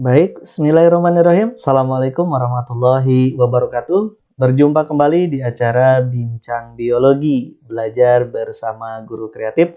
Baik, bismillahirrahmanirrahim. Assalamualaikum warahmatullahi wabarakatuh. Berjumpa kembali di acara Bincang Biologi, belajar bersama guru kreatif.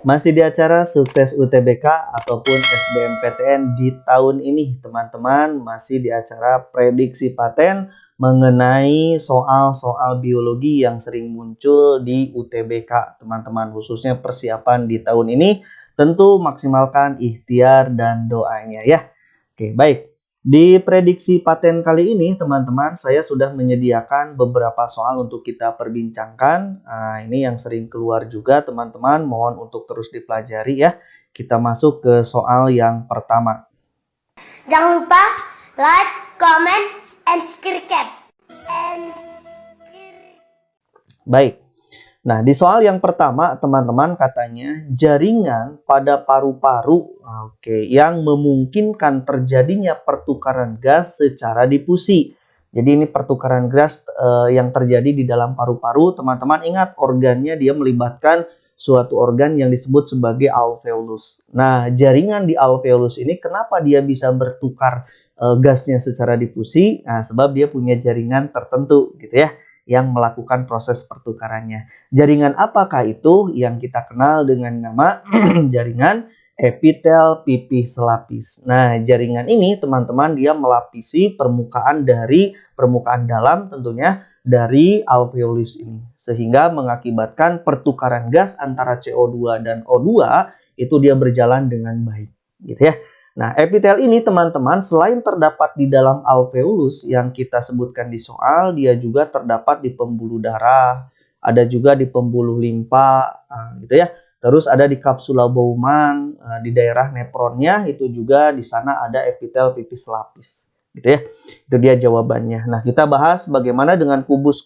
Masih di acara Sukses UTBK ataupun SBMPTN di tahun ini, teman-teman. Masih di acara prediksi paten mengenai soal-soal biologi yang sering muncul di UTBK, teman-teman. Khususnya persiapan di tahun ini, tentu maksimalkan ikhtiar dan doanya ya. Oke, baik. Di prediksi paten kali ini, teman-teman, saya sudah menyediakan beberapa soal untuk kita perbincangkan. Nah, ini yang sering keluar juga, teman-teman. Mohon untuk terus dipelajari ya. Kita masuk ke soal yang pertama. Jangan lupa like, comment, and subscribe. Baik. Nah, di soal yang pertama, teman-teman, katanya jaringan pada paru-paru yang memungkinkan terjadinya pertukaran gas secara difusi. Jadi ini pertukaran gas yang terjadi di dalam paru-paru. Teman-teman ingat, organnya dia melibatkan suatu organ yang disebut sebagai alveolus. Nah, jaringan di alveolus ini kenapa dia bisa bertukar gasnya secara difusi? Nah, sebab dia punya jaringan tertentu gitu ya, yang melakukan proses pertukarannya. Jaringan apakah itu? Yang kita kenal dengan nama jaringan epitel pipih selapis. Nah, jaringan ini teman-teman dia melapisi permukaan dalam tentunya dari alveolus ini. Sehingga mengakibatkan pertukaran gas antara CO2 dan O2 itu dia berjalan dengan baik. Gitu ya. Nah, epitel ini teman-teman selain terdapat di dalam alveolus yang kita sebutkan di soal, dia juga terdapat di pembuluh darah, ada juga di pembuluh limpa, gitu ya. Terus ada di kapsula Bowman, di daerah nefronnya itu juga di sana ada epitel pipih selapis, gitu ya. Itu dia jawabannya. Nah, kita bahas bagaimana dengan kubus,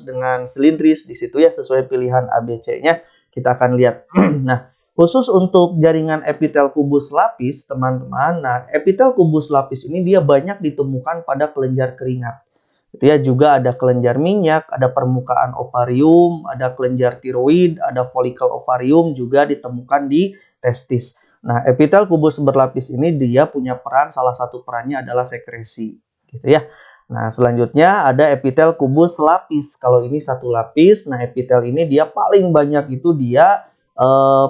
dengan silindris di situ ya, sesuai pilihan ABC-nya. Kita akan lihat. Nah, khusus untuk jaringan epitel kubus lapis, teman-teman. Nah, epitel kubus lapis ini dia banyak ditemukan pada kelenjar keringat. Itu ya, juga ada kelenjar minyak, ada permukaan ovarium, ada kelenjar tiroid, ada folikel ovarium juga ditemukan di testis. Nah, epitel kubus berlapis ini dia punya peran, salah satu perannya adalah sekresi, gitu ya. Nah, selanjutnya ada epitel kubus lapis. Kalau ini satu lapis, nah epitel ini dia paling banyak itu dia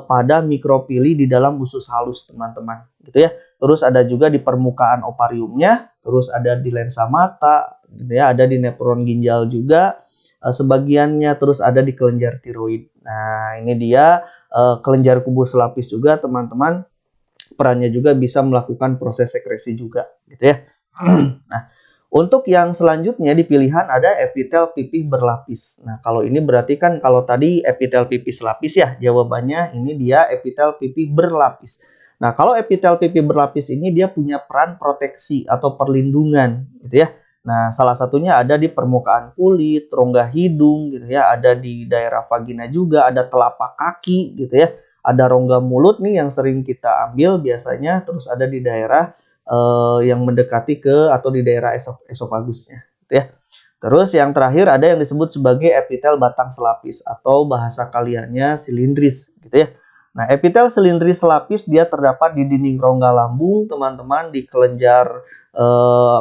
pada mikropili di dalam usus halus, teman-teman, gitu ya. Terus ada juga di permukaan ovariumnya, terus ada di lensa mata, gitu ya, ada di nefron ginjal juga sebagiannya, terus ada di kelenjar tiroid. Nah, ini dia kelenjar kubus lapis juga, teman-teman, perannya juga bisa melakukan proses sekresi juga, gitu ya. Nah, untuk yang selanjutnya di pilihan ada epitel pipih berlapis. Nah, kalau ini berarti kan kalau tadi epitel pipih selapis ya, jawabannya ini dia epitel pipih berlapis. Nah, kalau epitel pipih berlapis ini dia punya peran proteksi atau perlindungan, gitu ya. Nah, salah satunya ada di permukaan kulit, rongga hidung, gitu ya, ada di daerah vagina juga, ada telapak kaki, gitu ya. Ada rongga mulut nih yang sering kita ambil biasanya, terus ada di daerah yang mendekati ke atau di daerah esofagusnya, gitu ya. Terus yang terakhir ada yang disebut sebagai epitel batang selapis atau bahasa kaliannya silindris, gitu ya. Nah, epitel silindris selapis dia terdapat di dinding rongga lambung, teman-teman, di kelenjar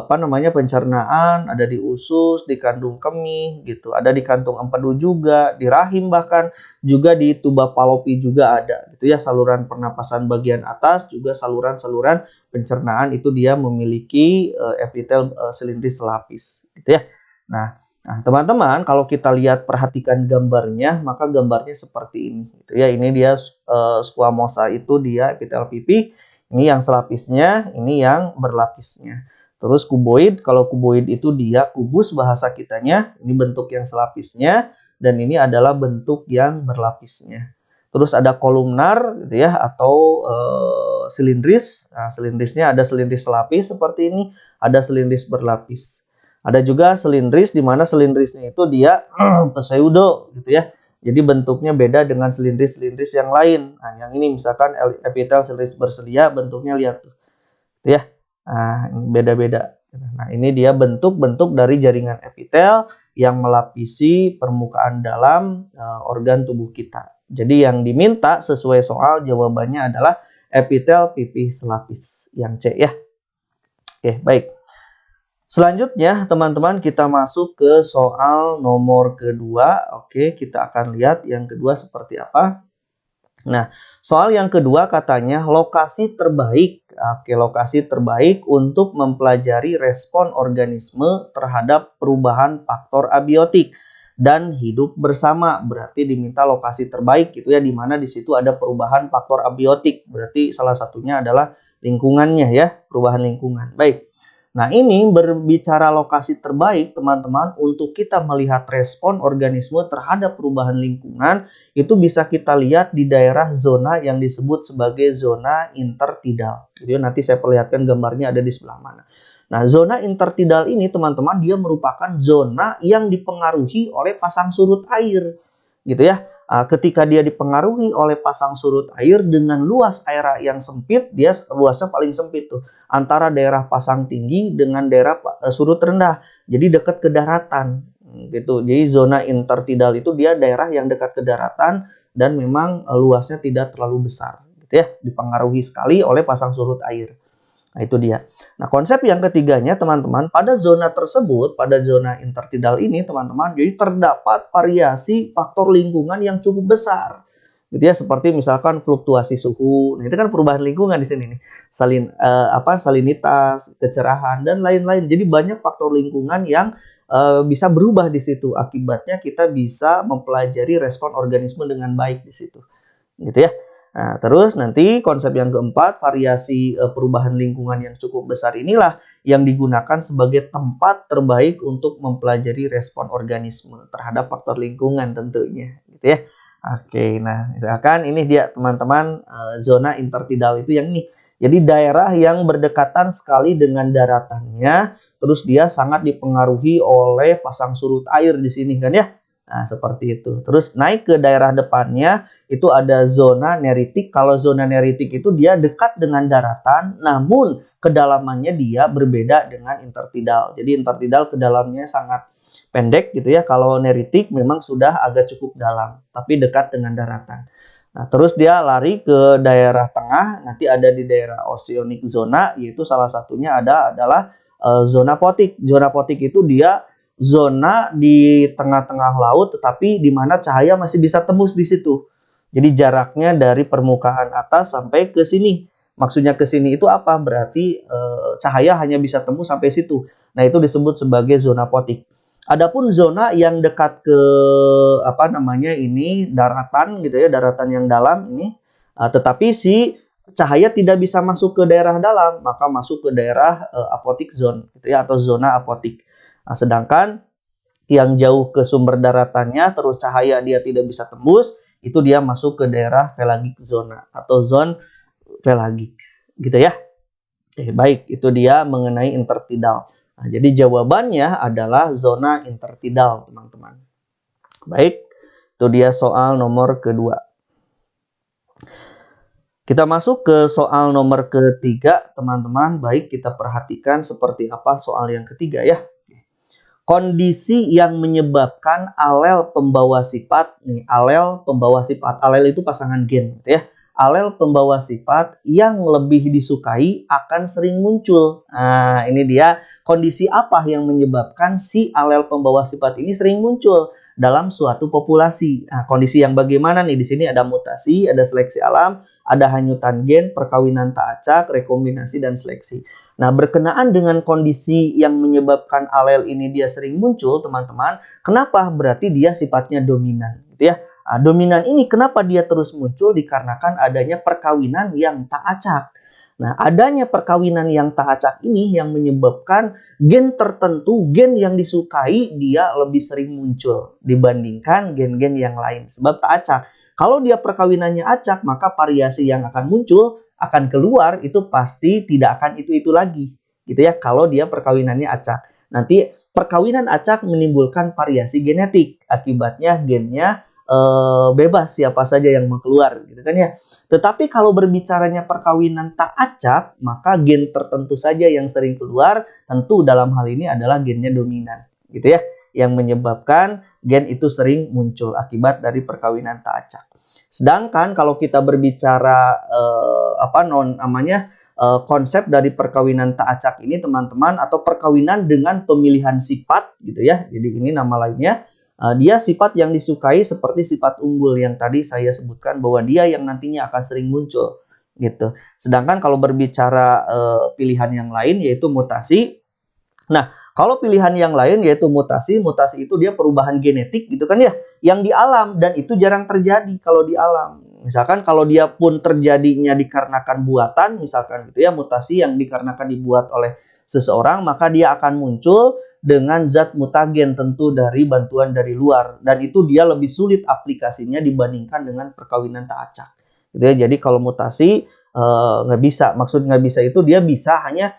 pencernaan, ada di usus, di kandung kemih, gitu. Ada di kantung empedu juga, di rahim bahkan juga di tuba palopi juga ada, gitu ya. Saluran pernapasan bagian atas juga saluran-saluran pencernaan itu dia memiliki epitel silindris selapis, gitu ya. Nah, teman-teman, kalau kita lihat perhatikan gambarnya, maka gambarnya seperti ini, gitu ya. Ini dia squamosa itu dia epitel pipih, ini yang selapisnya, ini yang berlapisnya. Terus kuboid, kalau kuboid itu dia kubus bahasa kitanya, ini bentuk yang selapisnya, dan ini adalah bentuk yang berlapisnya. Terus ada kolumnar, gitu ya, atau silindris. Nah, silindrisnya ada silindris selapis seperti ini, ada silindris berlapis. Ada juga silindris di mana silindrisnya itu dia pseudo, gitu ya. Jadi bentuknya beda dengan silindris-silindris yang lain. Nah, yang ini misalkan epitel silindris berselia, bentuknya lihat tuh, gitu ya. Nah, ini beda-beda. Nah, ini dia bentuk-bentuk dari jaringan epitel yang melapisi permukaan dalam organ tubuh kita. Jadi yang diminta sesuai soal jawabannya adalah epitel pipih selapis yang C ya. Oke, baik. Selanjutnya, teman-teman, kita masuk ke soal nomor kedua. Oke, kita akan lihat yang kedua seperti apa. Nah, soal yang kedua katanya lokasi terbaik. Oke, lokasi terbaik untuk mempelajari respon organisme terhadap perubahan faktor abiotik dan hidup bersama. Berarti diminta lokasi terbaik gitu ya, di mana di situ ada perubahan faktor abiotik. Berarti salah satunya adalah lingkungannya ya, perubahan lingkungan. Baik. Nah, ini berbicara lokasi terbaik, teman-teman, untuk kita melihat respon organisme terhadap perubahan lingkungan, itu bisa kita lihat di daerah zona yang disebut sebagai zona intertidal. Jadi nanti saya perlihatkan gambarnya ada di sebelah mana. Nah, zona intertidal ini, teman-teman, dia merupakan zona yang dipengaruhi oleh pasang surut air. Gitu ya. Ketika dia dipengaruhi oleh pasang surut air dengan luas air yang sempit, dia luasnya paling sempit tuh antara daerah pasang tinggi dengan daerah surut rendah. Jadi dekat ke daratan gitu. Jadi zona intertidal itu dia daerah yang dekat ke daratan dan memang luasnya tidak terlalu besar gitu ya, dipengaruhi sekali oleh pasang surut air. Nah, itu dia. Nah, konsep yang ketiganya, teman-teman, pada zona tersebut, pada zona intertidal ini, teman-teman, jadi terdapat variasi faktor lingkungan yang cukup besar. Gitu ya, seperti misalkan fluktuasi suhu. Nah, itu kan perubahan lingkungan di sini nih. Salinitas, kecerahan dan lain-lain. Jadi banyak faktor lingkungan yang bisa berubah di situ. Akibatnya kita bisa mempelajari respon organisme dengan baik di situ. Gitu ya. Nah, terus nanti konsep yang keempat, variasi perubahan lingkungan yang cukup besar inilah yang digunakan sebagai tempat terbaik untuk mempelajari respon organisme terhadap faktor lingkungan tentunya, gitu ya. Oke, nah misalkan ini dia teman-teman zona intertidal itu yang ini. Jadi daerah yang berdekatan sekali dengan daratannya, terus dia sangat dipengaruhi oleh pasang surut air di sini kan ya. Nah, seperti itu. Terus naik ke daerah depannya itu ada zona neritik. Kalau zona neritik itu dia dekat dengan daratan, namun kedalamannya dia berbeda dengan intertidal. Jadi intertidal kedalamannya sangat pendek gitu ya. Kalau neritik memang sudah agak cukup dalam, tapi dekat dengan daratan. Nah, terus dia lari ke daerah tengah, nanti ada di daerah oceanic zona, yaitu salah satunya adalah zona potik. Zona potik itu dia zona di tengah-tengah laut, tetapi di mana cahaya masih bisa tembus di situ. Jadi jaraknya dari permukaan atas sampai ke sini. Maksudnya ke sini itu apa? Berarti cahaya hanya bisa tembus sampai situ. Nah, itu disebut sebagai zona potik. Adapun zona yang dekat ke apa namanya ini daratan gitu ya, daratan yang dalam ini, tetapi si cahaya tidak bisa masuk ke daerah dalam, maka masuk ke daerah apotik zone gitu ya, atau zona apotik. Nah, sedangkan yang jauh ke sumber daratannya terus cahaya dia tidak bisa tembus, itu dia masuk ke daerah pelagik zona atau zone pelagik gitu ya. Baik, itu dia mengenai intertidal. Nah, jadi jawabannya adalah zona intertidal, teman-teman. Baik, itu dia soal nomor kedua. Kita masuk ke soal nomor ketiga, teman-teman. Baik, kita perhatikan seperti apa soal yang ketiga ya. Kondisi yang menyebabkan alel pembawa sifat, nih, alel pembawa sifat, alel itu pasangan gen gitu ya. Alel pembawa sifat yang lebih disukai akan sering muncul. Nah, ini dia kondisi apa yang menyebabkan si alel pembawa sifat ini sering muncul dalam suatu populasi. Nah, kondisi yang bagaimana nih? Di sini ada mutasi, ada seleksi alam, ada hanyutan gen, perkawinan tak acak, rekombinasi dan seleksi. Nah, berkenaan dengan kondisi yang menyebabkan alel ini dia sering muncul, teman-teman. Kenapa? Berarti dia sifatnya dominan, gitu ya. Nah, dominan ini kenapa dia terus muncul? Dikarenakan adanya perkawinan yang tak acak. Nah, adanya perkawinan yang tak acak ini yang menyebabkan gen tertentu, gen yang disukai dia lebih sering muncul dibandingkan gen-gen yang lain. Sebab tak acak. Kalau dia perkawinannya acak, maka variasi yang akan muncul, akan keluar itu pasti tidak akan itu-itu lagi. Gitu ya, kalau dia perkawinannya acak. Nanti perkawinan acak menimbulkan variasi genetik. Akibatnya gennya bebas siapa saja yang mau keluar gitu kan ya. Tetapi kalau berbicaranya perkawinan tak acak, maka gen tertentu saja yang sering keluar, tentu dalam hal ini adalah gennya dominan gitu ya, yang menyebabkan gen itu sering muncul akibat dari perkawinan tak acak. Sedangkan kalau kita berbicara konsep dari perkawinan tak acak ini teman-teman, atau perkawinan dengan pemilihan sifat gitu ya. Jadi ini nama lainnya. Dia sifat yang disukai seperti sifat unggul yang tadi saya sebutkan bahwa dia yang nantinya akan sering muncul gitu. Sedangkan kalau berbicara pilihan yang lain yaitu mutasi. Nah, kalau pilihan yang lain yaitu mutasi, mutasi itu dia perubahan genetik gitu kan ya, yang di alam, dan itu jarang terjadi kalau di alam. Misalkan kalau dia pun terjadinya dikarenakan buatan, misalkan gitu ya, mutasi yang dikarenakan dibuat oleh seseorang, maka dia akan muncul dengan zat mutagen tentu dari bantuan dari luar, dan itu dia lebih sulit aplikasinya dibandingkan dengan perkawinan tak acak gitu ya. Jadi kalau mutasi nggak bisa, maksud nggak bisa itu dia bisa hanya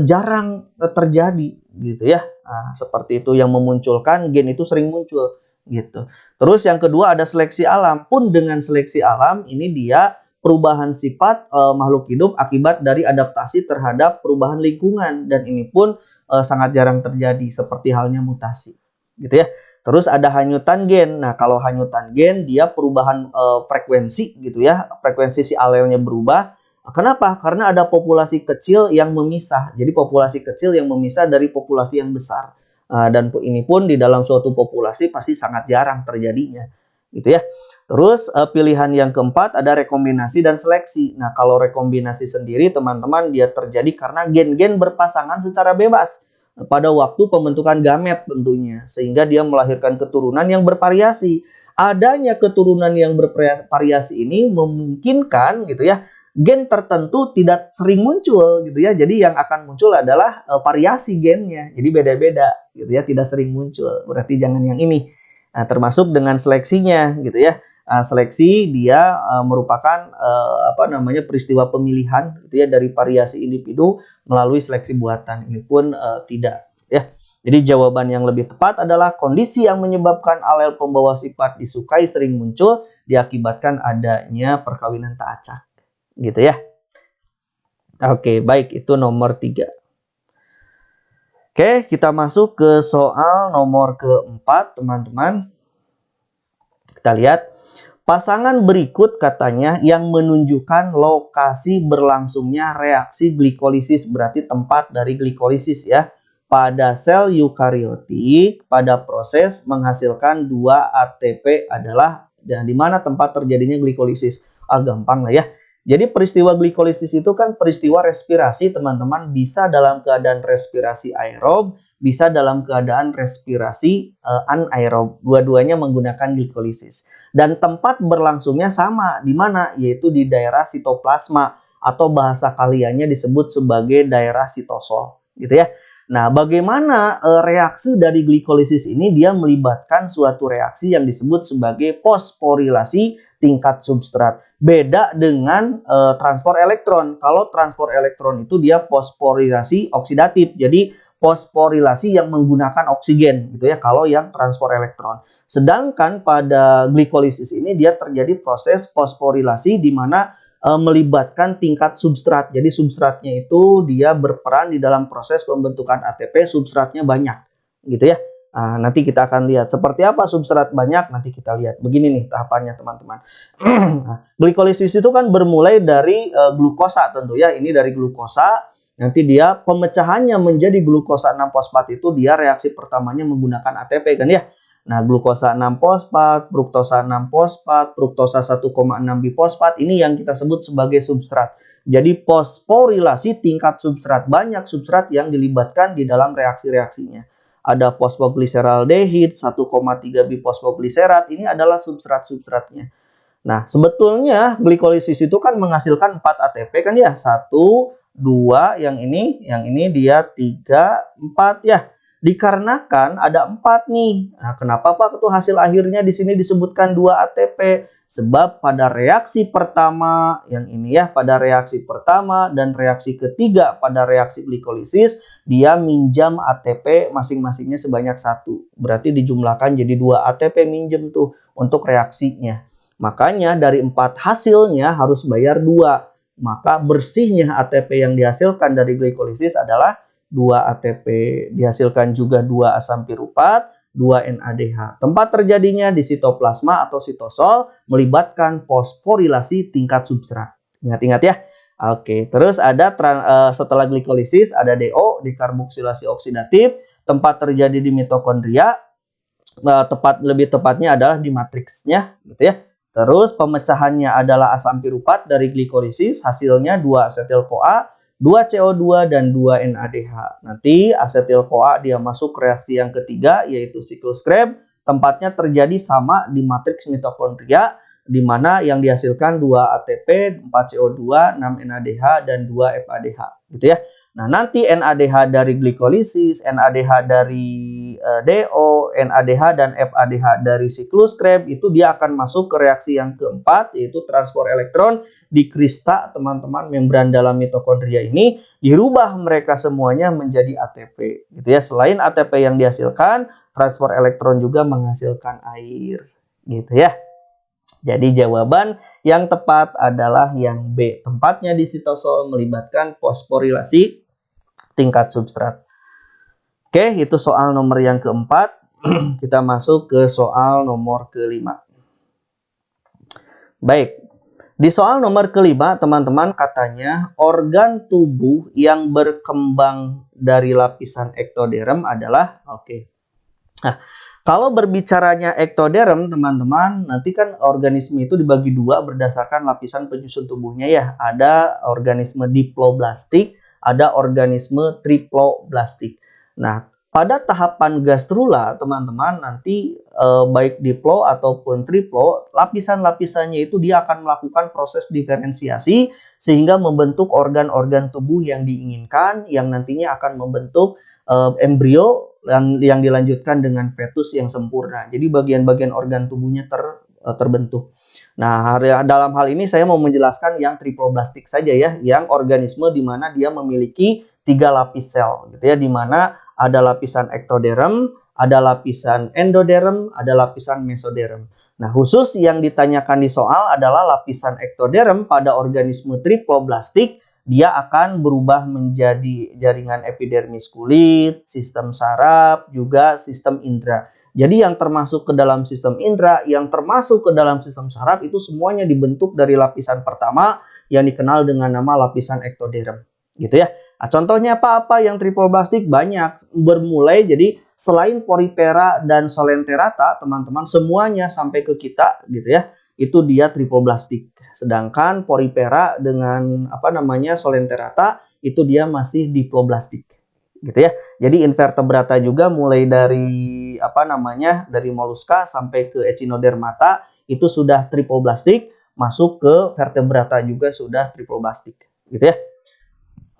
jarang terjadi gitu ya. Nah, seperti itu yang memunculkan gen itu sering muncul gitu. Terus yang kedua ada seleksi alam. Pun dengan seleksi alam ini dia perubahan sifat makhluk hidup akibat dari adaptasi terhadap perubahan lingkungan, dan ini pun sangat jarang terjadi seperti halnya mutasi gitu ya. Terus ada hanyutan gen. Nah, kalau hanyutan gen dia perubahan frekuensi gitu ya. Frekuensi si alelnya berubah. Kenapa? Karena ada populasi kecil yang memisah. Jadi populasi kecil yang memisah dari populasi yang besar. Dan ini pun di dalam suatu populasi pasti sangat jarang terjadinya gitu ya. Terus pilihan yang keempat ada rekombinasi dan seleksi. Nah, kalau rekombinasi sendiri teman-teman dia terjadi karena gen-gen berpasangan secara bebas pada waktu pembentukan gamet tentunya, sehingga dia melahirkan keturunan yang bervariasi. Adanya keturunan yang bervariasi ini memungkinkan gitu ya, gen tertentu tidak sering muncul gitu ya. Jadi yang akan muncul adalah variasi gennya. Jadi beda-beda gitu ya, tidak sering muncul. Berarti jangan yang ini. Nah, termasuk dengan seleksinya gitu ya. Seleksi dia merupakan peristiwa pemilihan gitu ya dari variasi individu melalui seleksi buatan. Ini pun tidak ya. Jadi jawaban yang lebih tepat adalah kondisi yang menyebabkan alel pembawa sifat disukai sering muncul diakibatkan adanya perkawinan tak acak gitu ya. Oke, baik, itu nomor 3. Oke, kita masuk ke soal nomor keempat, teman-teman. Kita lihat. Pasangan berikut katanya yang menunjukkan lokasi berlangsungnya reaksi glikolisis, berarti tempat dari glikolisis ya, pada sel eukariotik pada proses menghasilkan 2 ATP adalah di mana tempat terjadinya glikolisis. Gampang lah ya. Jadi peristiwa glikolisis itu kan peristiwa respirasi teman-teman, bisa dalam keadaan respirasi aerob, bisa dalam keadaan respirasi anaerob. Dua-duanya menggunakan glikolisis. Dan tempat berlangsungnya sama, di mana? Yaitu di daerah sitoplasma, atau bahasa kaliannya disebut sebagai daerah sitosol, gitu ya. Nah, bagaimana reaksi dari glikolisis ini? Dia melibatkan suatu reaksi yang disebut sebagai fosforilasi tingkat substrat. Beda dengan transport elektron. Kalau transport elektron itu dia fosforilasi oksidatif. Jadi fosforilasi yang menggunakan oksigen gitu ya kalau yang transport elektron. Sedangkan pada glikolisis ini dia terjadi proses fosforilasi di mana melibatkan tingkat substrat. Jadi substratnya itu dia berperan di dalam proses pembentukan ATP, substratnya banyak gitu ya. Nanti kita akan lihat seperti apa substrat banyak, nanti kita lihat. Begini nih tahapannya teman-teman. Glikolisis itu kan bermulai dari glukosa tentu ya. Ini dari glukosa. Nanti dia pemecahannya menjadi glukosa 6-fosfat itu dia reaksi pertamanya menggunakan ATP kan ya. Nah, glukosa 6-fosfat, fruktosa 6-fosfat, fruktosa 1,6 bifosfat ini yang kita sebut sebagai substrat. Jadi fosforilasi tingkat substrat, banyak substrat yang dilibatkan di dalam reaksi-reaksinya. Ada fosfogliseraldehid, 1,3 bifosfogliserat, ini adalah substrat-substratnya. Nah, sebetulnya glikolisis itu kan menghasilkan 4 ATP kan ya. 1, 2, yang ini dia 3, 4 ya. Dikarenakan ada 4 nih. Nah, kenapa Pak itu hasil akhirnya di sini disebutkan 2 ATP? Sebab pada reaksi pertama yang ini ya, pada reaksi pertama dan reaksi ketiga pada reaksi glikolisis dia minjam ATP masing-masingnya sebanyak 1. Berarti dijumlahkan jadi 2 ATP minjem tuh untuk reaksinya. Makanya dari 4 hasilnya harus bayar 2. Maka bersihnya ATP yang dihasilkan dari glikolisis adalah 2 ATP. Dihasilkan juga 2 asam piruvat, 2 NADH. Tempat terjadinya di sitoplasma atau sitosol melibatkan fosforilasi tingkat substrat. Ingat-ingat ya. Oke, terus ada setelah glikolisis ada DO, dekarboksilasi oksidatif, tempat terjadi di mitokondria, lebih tepatnya adalah di matriksnya, gitu ya. Terus pemecahannya adalah asam piruvat dari glikolisis, hasilnya 2 asetil-CoA, 2 CO2 dan 2 NADH. Nanti asetil-CoA dia masuk reaksi yang ketiga yaitu siklus Krebs, tempatnya terjadi sama di matriks mitokondria, di mana yang dihasilkan 2 ATP, 4 CO2, 6 NADH, dan 2 FADH, gitu ya. Nah, nanti NADH dari glikolisis, NADH dari DO, NADH dan FADH dari siklus Krebs itu dia akan masuk ke reaksi yang keempat yaitu transport elektron di krista, teman-teman, membran dalam mitokondria ini dirubah mereka semuanya menjadi ATP, gitu ya. Selain ATP yang dihasilkan, transport elektron juga menghasilkan air, gitu ya. Jadi jawaban yang tepat adalah yang B. Tempatnya di sitosol melibatkan fosforilasi tingkat substrat. Oke, itu soal nomor yang keempat. Kita masuk ke soal nomor kelima. Baik, di soal nomor kelima, teman-teman, katanya organ tubuh yang berkembang dari lapisan ektoderm adalah, Nah, kalau berbicaranya ektoderm, teman-teman, nanti kan organisme itu dibagi dua berdasarkan lapisan penyusun tubuhnya ya. Ada organisme diploblastik, ada organisme triploblastik. Nah, pada tahapan gastrula, teman-teman, nanti baik diplo ataupun triplo, lapisan-lapisannya itu dia akan melakukan proses diferensiasi sehingga membentuk organ-organ tubuh yang diinginkan, yang nantinya akan membentuk embrio yang dilanjutkan dengan fetus yang sempurna. Jadi bagian-bagian organ tubuhnya terbentuk. Nah, dalam hal ini saya mau menjelaskan yang triploblastik saja ya, yang organisme di mana dia memiliki 3 lapis sel, gitu ya, di mana ada lapisan ektoderm, ada lapisan endoderm, ada lapisan mesoderm. Nah, khusus yang ditanyakan di soal adalah lapisan ektoderm pada organisme triploblastik. Dia akan berubah menjadi jaringan epidermis kulit, sistem saraf, juga sistem indera. Jadi yang termasuk ke dalam sistem indera, yang termasuk ke dalam sistem saraf itu semuanya dibentuk dari lapisan pertama yang dikenal dengan nama lapisan ektoderm, gitu ya. Nah, contohnya apa yang triploblastik? Banyak, bermulai jadi selain porifera dan solenterata, teman-teman, semuanya sampai ke kita, gitu ya, itu dia triploblastik. Sedangkan porifera dengan solenterata itu dia masih diploblastik, gitu ya. Jadi invertebrata juga mulai dari dari moluska sampai ke echinodermata itu sudah triploblastik, masuk ke vertebrata juga sudah triploblastik, gitu ya.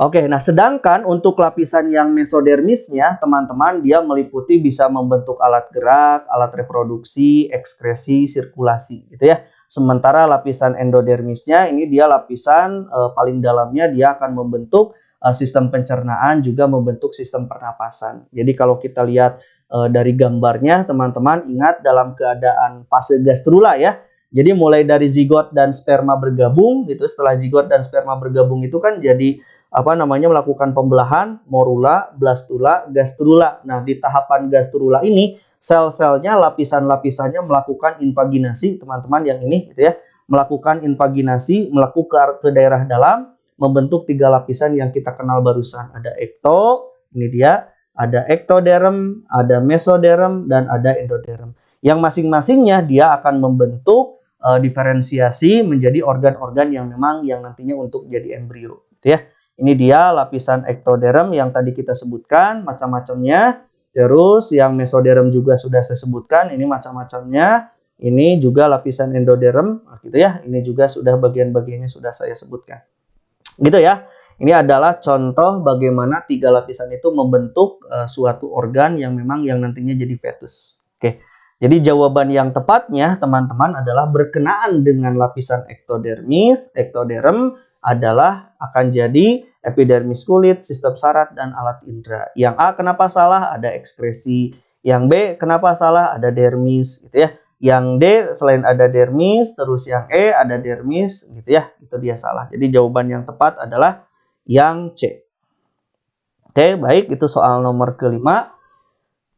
Oke, nah sedangkan untuk lapisan yang mesodermisnya, teman-teman, dia meliputi bisa membentuk alat gerak, alat reproduksi, ekskresi, sirkulasi, gitu ya. Sementara lapisan endodermisnya ini dia lapisan paling dalamnya, dia akan membentuk sistem pencernaan, juga membentuk sistem pernapasan. Jadi kalau kita lihat dari gambarnya, teman-teman, ingat dalam keadaan fase gastrula ya. Jadi mulai dari zigot dan sperma bergabung, gitu. Setelah zigot dan sperma bergabung itu kan jadi melakukan pembelahan, morula, blastula, gastrula. Nah, di tahapan gastrula ini sel-selnya, lapisan-lapisannya melakukan invaginasi, teman-teman, yang ini gitu ya, melakukan invaginasi, melakukan ke daerah dalam, membentuk 3 lapisan yang kita kenal barusan. Ada ekto, ini dia, ada ektoderm, ada mesoderm, dan ada endoderm. Yang masing-masingnya dia akan membentuk diferensiasi menjadi organ-organ yang memang yang nantinya untuk jadi embrio, gitu ya. Ini dia lapisan ektoderm yang tadi kita sebutkan macam-macamnya. Terus yang mesoderm juga sudah saya sebutkan, ini macam-macamnya. Ini juga lapisan endoderm, gitu ya. Ini juga sudah bagian-bagiannya sudah saya sebutkan. Gitu ya. Ini adalah contoh bagaimana 3 lapisan itu membentuk suatu organ yang memang yang nantinya jadi fetus. Oke. Jadi jawaban yang tepatnya, teman-teman, adalah berkenaan dengan lapisan ektodermis, ektoderm adalah akan jadi epidermis kulit, sistem saraf, dan alat indera. Yang A kenapa salah? Ada ekskresi. Yang B kenapa salah? Ada dermis, gitu ya. Yang D selain ada dermis, terus yang E ada dermis, gitu ya. Itu dia salah. Jadi jawaban yang tepat adalah yang C. Oke, baik, itu soal nomor kelima.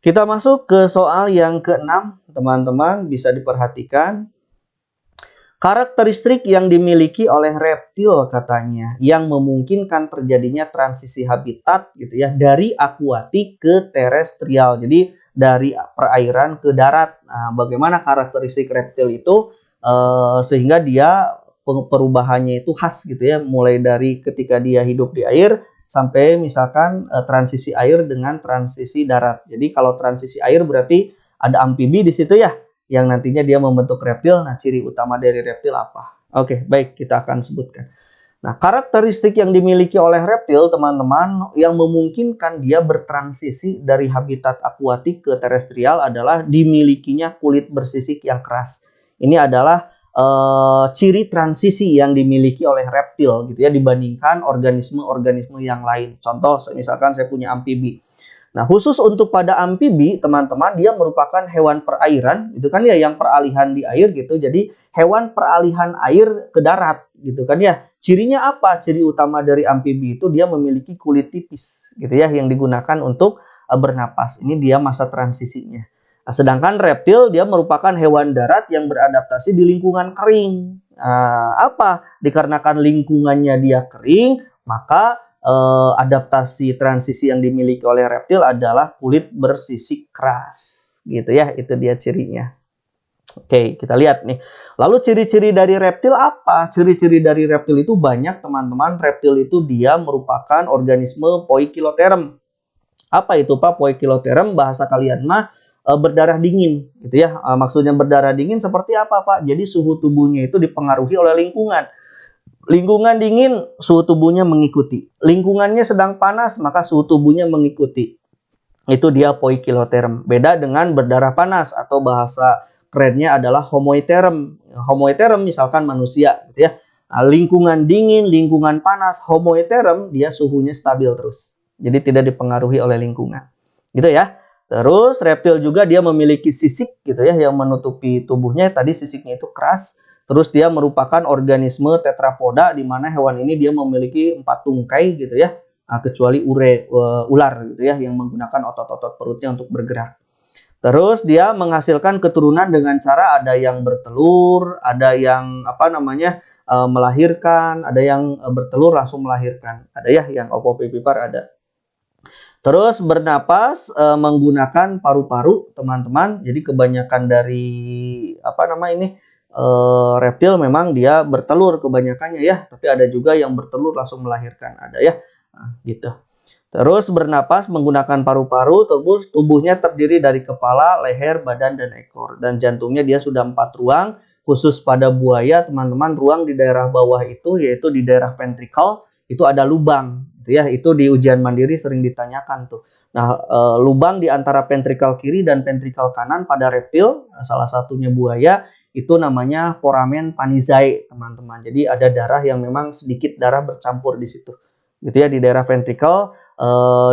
Kita masuk ke soal yang keenam, teman-teman, bisa diperhatikan. Karakteristik yang dimiliki oleh reptil katanya yang memungkinkan terjadinya transisi habitat gitu ya dari akuatik ke terestrial. Jadi dari perairan ke darat. Nah, bagaimana karakteristik reptil itu sehingga dia perubahannya itu khas gitu ya, mulai dari ketika dia hidup di air sampai misalkan transisi air dengan transisi darat. Jadi kalau transisi air berarti ada amfibi di situ ya, yang nantinya dia membentuk reptil. Nah, ciri utama dari reptil apa? Oke, baik, kita akan sebutkan. Nah, karakteristik yang dimiliki oleh reptil, teman-teman, yang memungkinkan dia bertransisi dari habitat akuatik ke terestrial adalah dimilikinya kulit bersisik yang keras. Ini adalah ciri transisi yang dimiliki oleh reptil gitu ya dibandingkan organisme-organisme yang lain. Contoh, misalkan saya punya amfibi. Nah, khusus untuk pada amfibi, teman-teman, dia merupakan hewan perairan, itu kan ya, yang peralihan di air gitu. Jadi, hewan peralihan air ke darat, gitu kan ya. Cirinya apa? Ciri utama dari amfibi itu dia memiliki kulit tipis, gitu ya, yang digunakan untuk bernapas. Ini dia masa transisinya. Nah, sedangkan reptil dia merupakan hewan darat yang beradaptasi di lingkungan kering. Apa? Dikarenakan lingkungannya dia kering, maka adaptasi transisi yang dimiliki oleh reptil adalah kulit bersisik keras gitu ya, itu dia cirinya. Oke, kita lihat nih. Lalu ciri-ciri dari reptil apa? Ciri-ciri dari reptil itu banyak, teman-teman. Reptil itu dia merupakan organisme poikiloterm. Apa itu Pak poikiloterm? Bahasa kalian mah berdarah dingin gitu ya. Maksudnya berdarah dingin seperti apa Pak? Jadi suhu tubuhnya itu dipengaruhi oleh lingkungan. Lingkungan dingin, suhu tubuhnya mengikuti. Lingkungannya sedang panas, maka suhu tubuhnya mengikuti. Itu dia poikiloterm. Beda dengan berdarah panas atau bahasa kerennya adalah homoiterm. Homoiterm misalkan manusia gitu ya. Nah, lingkungan dingin, lingkungan panas, homoiterm dia suhunya stabil terus. Jadi tidak dipengaruhi oleh lingkungan. Gitu ya. Terus reptil juga dia memiliki sisik gitu ya yang menutupi tubuhnya. Tadi sisiknya itu keras. Terus dia merupakan organisme tetrapoda di mana hewan ini dia memiliki 4 tungkai gitu ya. Kecuali ular gitu ya yang menggunakan otot-otot perutnya untuk bergerak. Terus dia menghasilkan keturunan dengan cara ada yang bertelur, ada yang melahirkan, ada yang bertelur langsung melahirkan. Ada ya yang ovovivipar ada. Terus bernapas menggunakan paru-paru, teman-teman. Jadi kebanyakan dari reptil memang dia bertelur kebanyakannya ya, tapi ada juga yang bertelur langsung melahirkan, ada ya. Nah, gitu. Terus bernapas menggunakan paru-paru, tubuhnya terdiri dari kepala, leher, badan, dan ekor. Dan jantungnya dia sudah 4 ruang, khusus pada buaya, teman-teman, ruang di daerah bawah itu, yaitu di daerah ventricle, itu ada lubang. Gitu ya, itu di ujian mandiri sering ditanyakan tuh. Nah, lubang di antara ventricle kiri dan ventricle kanan pada reptil, salah satunya buaya, itu namanya foramen panizae, teman-teman. Jadi ada darah yang memang sedikit darah bercampur di situ. Gitu ya, di daerah ventricle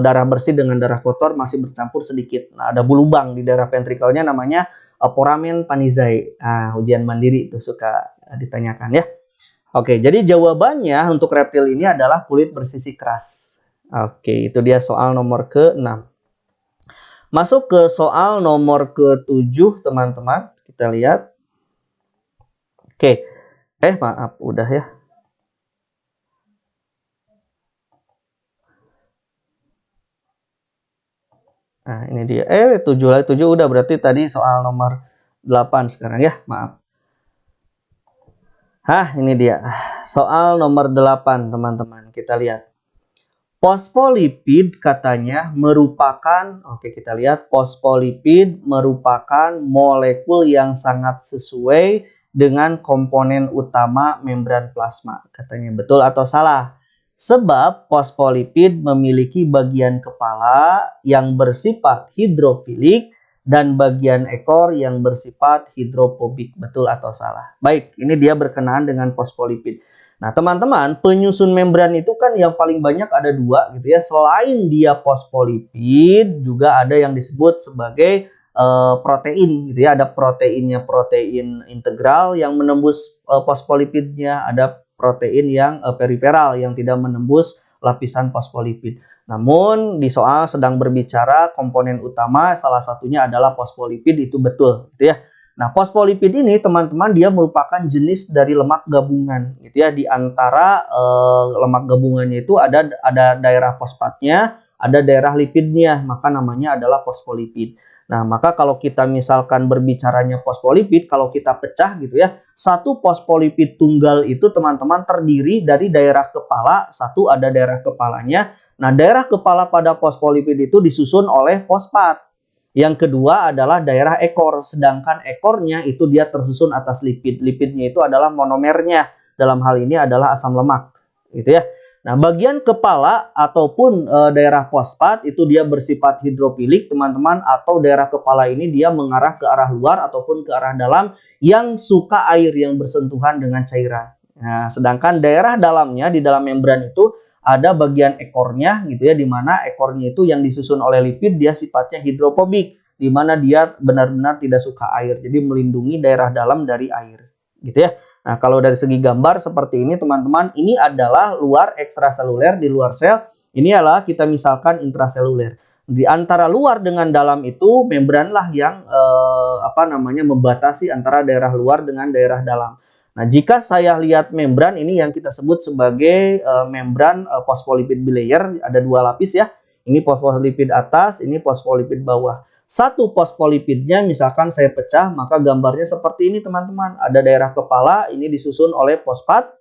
darah bersih dengan darah kotor masih bercampur sedikit. Nah, ada lubang di daerah ventricle-nya namanya foramen panizae. Nah, ujian mandiri itu suka ditanyakan ya. Oke, jadi jawabannya untuk reptil ini adalah kulit bersisik keras. Oke, itu dia soal nomor ke-6. Masuk ke soal nomor ke-7, teman-teman. Kita lihat. Oke, maaf, udah ya. Nah, ini dia. 7 lagi, 7 udah, berarti tadi soal nomor 8 sekarang ya, maaf. Ini dia. Soal nomor 8, teman-teman. Kita lihat. Fosfolipid katanya merupakan, kita lihat, fosfolipid merupakan molekul yang sangat sesuai dengan komponen utama membran plasma. Katanya betul atau salah? Sebab fosfolipid memiliki bagian kepala yang bersifat hidrofilik dan bagian ekor yang bersifat hidrofobik. Betul atau salah? Baik, ini dia berkenaan dengan fosfolipid. Nah, teman-teman, penyusun membran itu kan yang paling banyak ada 2 gitu ya. Selain dia fosfolipid, juga ada yang disebut sebagai protein gitu ya. Ada proteinnya, protein integral yang menembus fosfolipidnya, ada protein yang periferal yang tidak menembus lapisan fosfolipid. Namun di soal sedang berbicara komponen utama, salah satunya adalah fosfolipid, itu betul gitu ya. Nah, fosfolipid ini teman-teman dia merupakan jenis dari lemak gabungan gitu ya. Di antara lemak gabungannya itu ada daerah fosfatnya, ada daerah lipidnya, maka namanya adalah fosfolipid. Nah, maka kalau kita misalkan berbicaranya fosfolipid, kalau kita pecah gitu ya, satu fosfolipid tunggal itu teman-teman terdiri dari daerah kepala, satu ada daerah kepalanya. Nah, daerah kepala pada fosfolipid itu disusun oleh fosfat. Yang kedua adalah daerah ekor, sedangkan ekornya itu dia tersusun atas lipid. Lipidnya itu adalah monomernya. Dalam hal ini adalah asam lemak, gitu ya. Nah, bagian kepala ataupun daerah fosfat itu dia bersifat hidrofilik, teman-teman, atau daerah kepala ini dia mengarah ke arah luar ataupun ke arah dalam yang suka air yang bersentuhan dengan cairan. Nah, sedangkan daerah dalamnya di dalam membran itu ada bagian ekornya gitu ya, di mana ekornya itu yang disusun oleh lipid dia sifatnya hidrofobik, di mana dia benar-benar tidak suka air, jadi melindungi daerah dalam dari air gitu ya. Nah, kalau dari segi gambar seperti ini teman-teman, ini adalah luar ekstraseluler, di luar sel, ini adalah kita misalkan intraseluler. Di antara luar dengan dalam itu membranlah yang membatasi antara daerah luar dengan daerah dalam. Nah, jika saya lihat membran ini yang kita sebut sebagai membran fosfolipid bilayer, ada dua lapis ya. Ini fosfolipid atas, ini fosfolipid bawah. Satu fosfolipidnya misalkan saya pecah, maka gambarnya seperti ini teman-teman. Ada daerah kepala, ini disusun oleh fosfat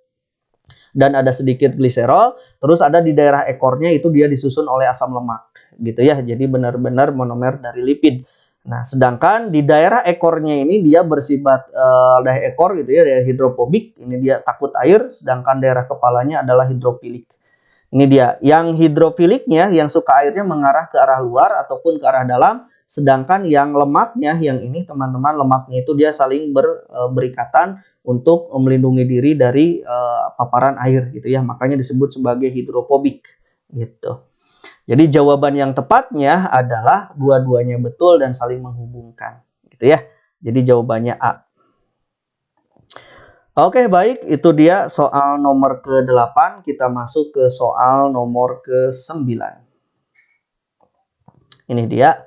dan ada sedikit gliserol. Terus ada di daerah ekornya itu dia disusun oleh asam lemak, gitu ya. Jadi benar-benar monomer dari lipid. Nah, sedangkan di daerah ekornya ini dia bersifat daerah ekor gitu ya, daerah hidrofobik. Ini dia takut air, sedangkan daerah kepalanya adalah hidrofilik. Ini dia, yang hidrofiliknya yang suka airnya mengarah ke arah luar ataupun ke arah dalam, sedangkan yang lemaknya yang ini teman-teman, lemaknya itu dia saling berikatan untuk melindungi diri dari paparan air gitu ya. Makanya disebut sebagai hidrofobik gitu. Jadi jawaban yang tepatnya adalah dua-duanya betul dan saling menghubungkan, gitu ya. Jadi jawabannya A. Oke, baik, itu dia soal nomor ke-8. Kita masuk ke soal nomor ke-9. Ini dia.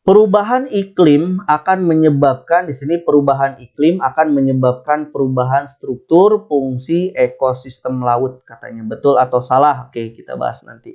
Perubahan iklim akan menyebabkan, di sini perubahan iklim akan menyebabkan perubahan struktur fungsi ekosistem laut, katanya. Betul atau salah? Oke, kita bahas nanti.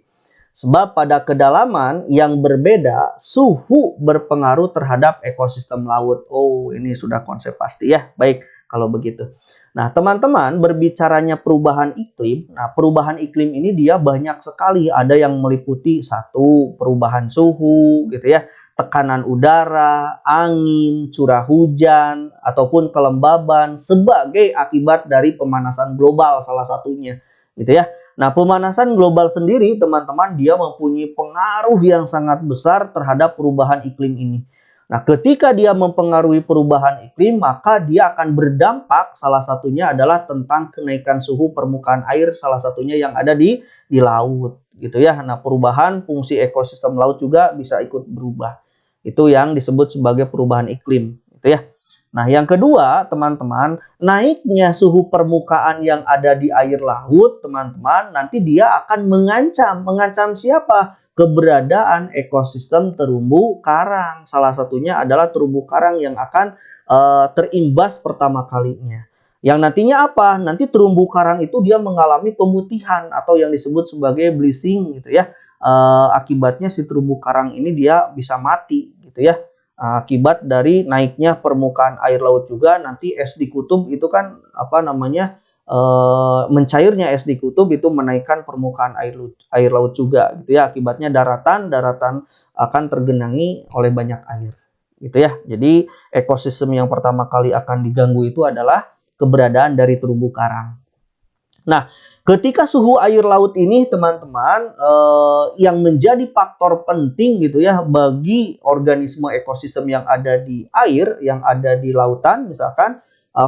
Sebab pada kedalaman yang berbeda, suhu berpengaruh terhadap ekosistem laut. Oh, ini sudah konsep pasti ya. Baik, kalau begitu. Nah, teman-teman, berbicaranya perubahan iklim. Nah, perubahan iklim ini dia banyak sekali. Ada yang meliputi satu, perubahan suhu, gitu ya. Tekanan udara, angin, curah hujan, ataupun kelembaban sebagai akibat dari pemanasan global salah satunya. Gitu ya. Nah, pemanasan global sendiri, teman-teman, dia mempunyai pengaruh yang sangat besar terhadap perubahan iklim ini. Nah, ketika dia mempengaruhi perubahan iklim, maka dia akan berdampak, salah satunya adalah tentang kenaikan suhu permukaan air, salah satunya yang ada di laut, gitu ya. Nah, perubahan fungsi ekosistem laut juga bisa ikut berubah. Itu yang disebut sebagai perubahan iklim, gitu ya. Nah, yang kedua, teman-teman, naiknya suhu permukaan yang ada di air laut, teman-teman, nanti dia akan mengancam siapa? Keberadaan ekosistem terumbu karang. Salah satunya adalah terumbu karang yang akan terimbas pertama kalinya. Yang nantinya apa? Nanti terumbu karang itu dia mengalami pemutihan atau yang disebut sebagai bleaching gitu ya. Akibatnya si terumbu karang ini dia bisa mati gitu ya. Akibat dari naiknya permukaan air laut juga, nanti es di kutub itu kan mencairnya es di kutub itu menaikkan permukaan air laut juga gitu ya. Akibatnya daratan akan tergenangi oleh banyak air gitu ya. Jadi ekosistem yang pertama kali akan diganggu itu adalah keberadaan dari terumbu karang. Nah, ketika suhu air laut ini teman-teman yang menjadi faktor penting gitu ya bagi organisme ekosistem yang ada di air, yang ada di lautan misalkan,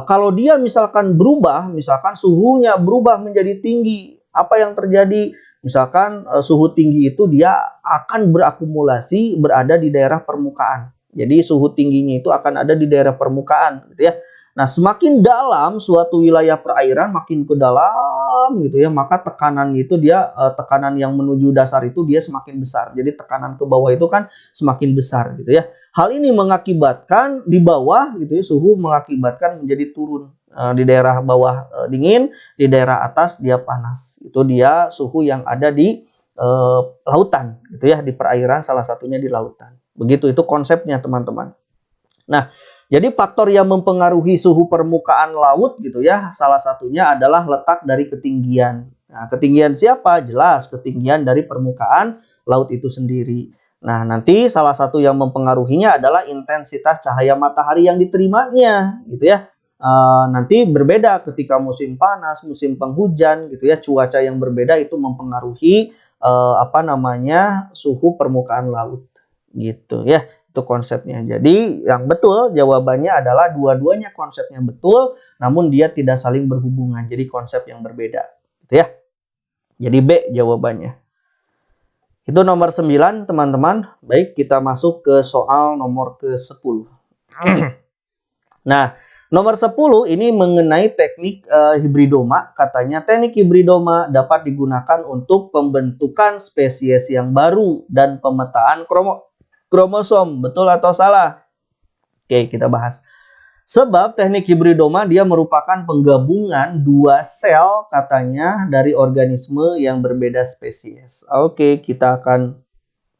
kalau dia misalkan berubah, misalkan suhunya berubah menjadi tinggi, apa yang terjadi? Misalkan suhu tinggi itu dia akan berakumulasi berada di daerah permukaan. Jadi suhu tingginya itu akan ada di daerah permukaan gitu ya. Nah, semakin dalam suatu wilayah perairan, makin ke dalam gitu ya, maka tekanan itu dia tekanan yang menuju dasar itu dia semakin besar. Jadi tekanan ke bawah itu kan semakin besar gitu ya. Hal ini mengakibatkan di bawah gitu ya, suhu mengakibatkan menjadi turun. Di daerah bawah dingin, di daerah atas dia panas. Itu dia suhu yang ada di lautan gitu ya, di perairan, salah satunya di lautan. Begitu itu konsepnya teman-teman. Nah, jadi faktor yang mempengaruhi suhu permukaan laut gitu ya, salah satunya adalah letak dari ketinggian. Nah, ketinggian siapa? Jelas ketinggian dari permukaan laut itu sendiri. Nah, nanti salah satu yang mempengaruhinya adalah intensitas cahaya matahari yang diterimanya gitu ya. Nanti berbeda ketika musim panas, musim penghujan gitu ya, cuaca yang berbeda itu mempengaruhi suhu permukaan laut gitu ya. Itu konsepnya. Jadi yang betul jawabannya adalah dua-duanya konsepnya betul, namun dia tidak saling berhubungan. Jadi konsep yang berbeda, gitu ya. Jadi B jawabannya. Itu nomor 9, teman-teman. Baik, kita masuk ke soal nomor ke-10. Nah, nomor 10 ini mengenai teknik hibridoma. Katanya teknik hibridoma dapat digunakan untuk pembentukan spesies yang baru dan pemetaan kromosom. Betul atau salah? Oke, kita bahas. Sebab teknik hibridoma dia merupakan penggabungan dua sel katanya dari organisme yang berbeda spesies. Oke, kita akan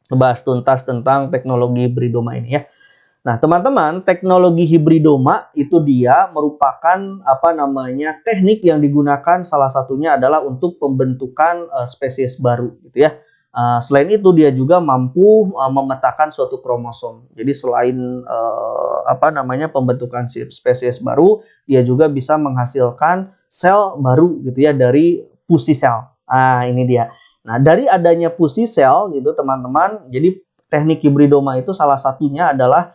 bahas tuntas tentang teknologi hibridoma ini ya. Nah, teman-teman, teknologi hibridoma itu dia merupakan teknik yang digunakan, salah satunya adalah untuk pembentukan spesies baru gitu ya. Selain itu dia juga mampu memetakan suatu kromosom. Jadi selain pembentukan spesies baru, dia juga bisa menghasilkan sel baru gitu ya dari fusi sel. Ini dia. Nah, dari adanya fusi sel gitu teman-teman, jadi teknik hibridoma itu salah satunya adalah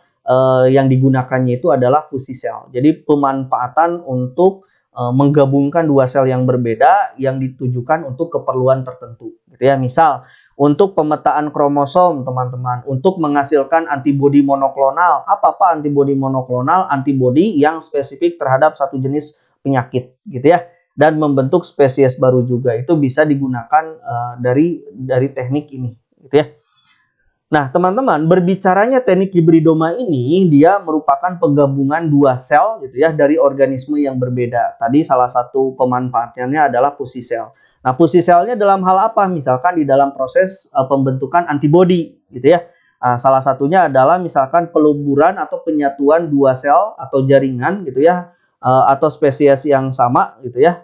yang digunakannya itu adalah fusi sel. Jadi pemanfaatan untuk menggabungkan dua sel yang berbeda yang ditujukan untuk keperluan tertentu gitu ya. Misal untuk pemetaan kromosom teman-teman, untuk menghasilkan antibodi monoklonal. Apa antibodi monoklonal? Antibodi yang spesifik terhadap satu jenis penyakit gitu ya, dan membentuk spesies baru juga. Itu bisa digunakan dari teknik ini gitu ya. Nah, teman-teman, berbicaranya teknik hibridoma ini dia merupakan penggabungan dua sel gitu ya dari organisme yang berbeda. Tadi salah satu pemanfaatannya adalah fusi sel. Nah, fusi selnya dalam hal apa? Misalkan di dalam proses pembentukan antibodi gitu ya. Salah satunya adalah misalkan peluburan atau penyatuan dua sel atau jaringan gitu ya, atau spesies yang sama gitu ya.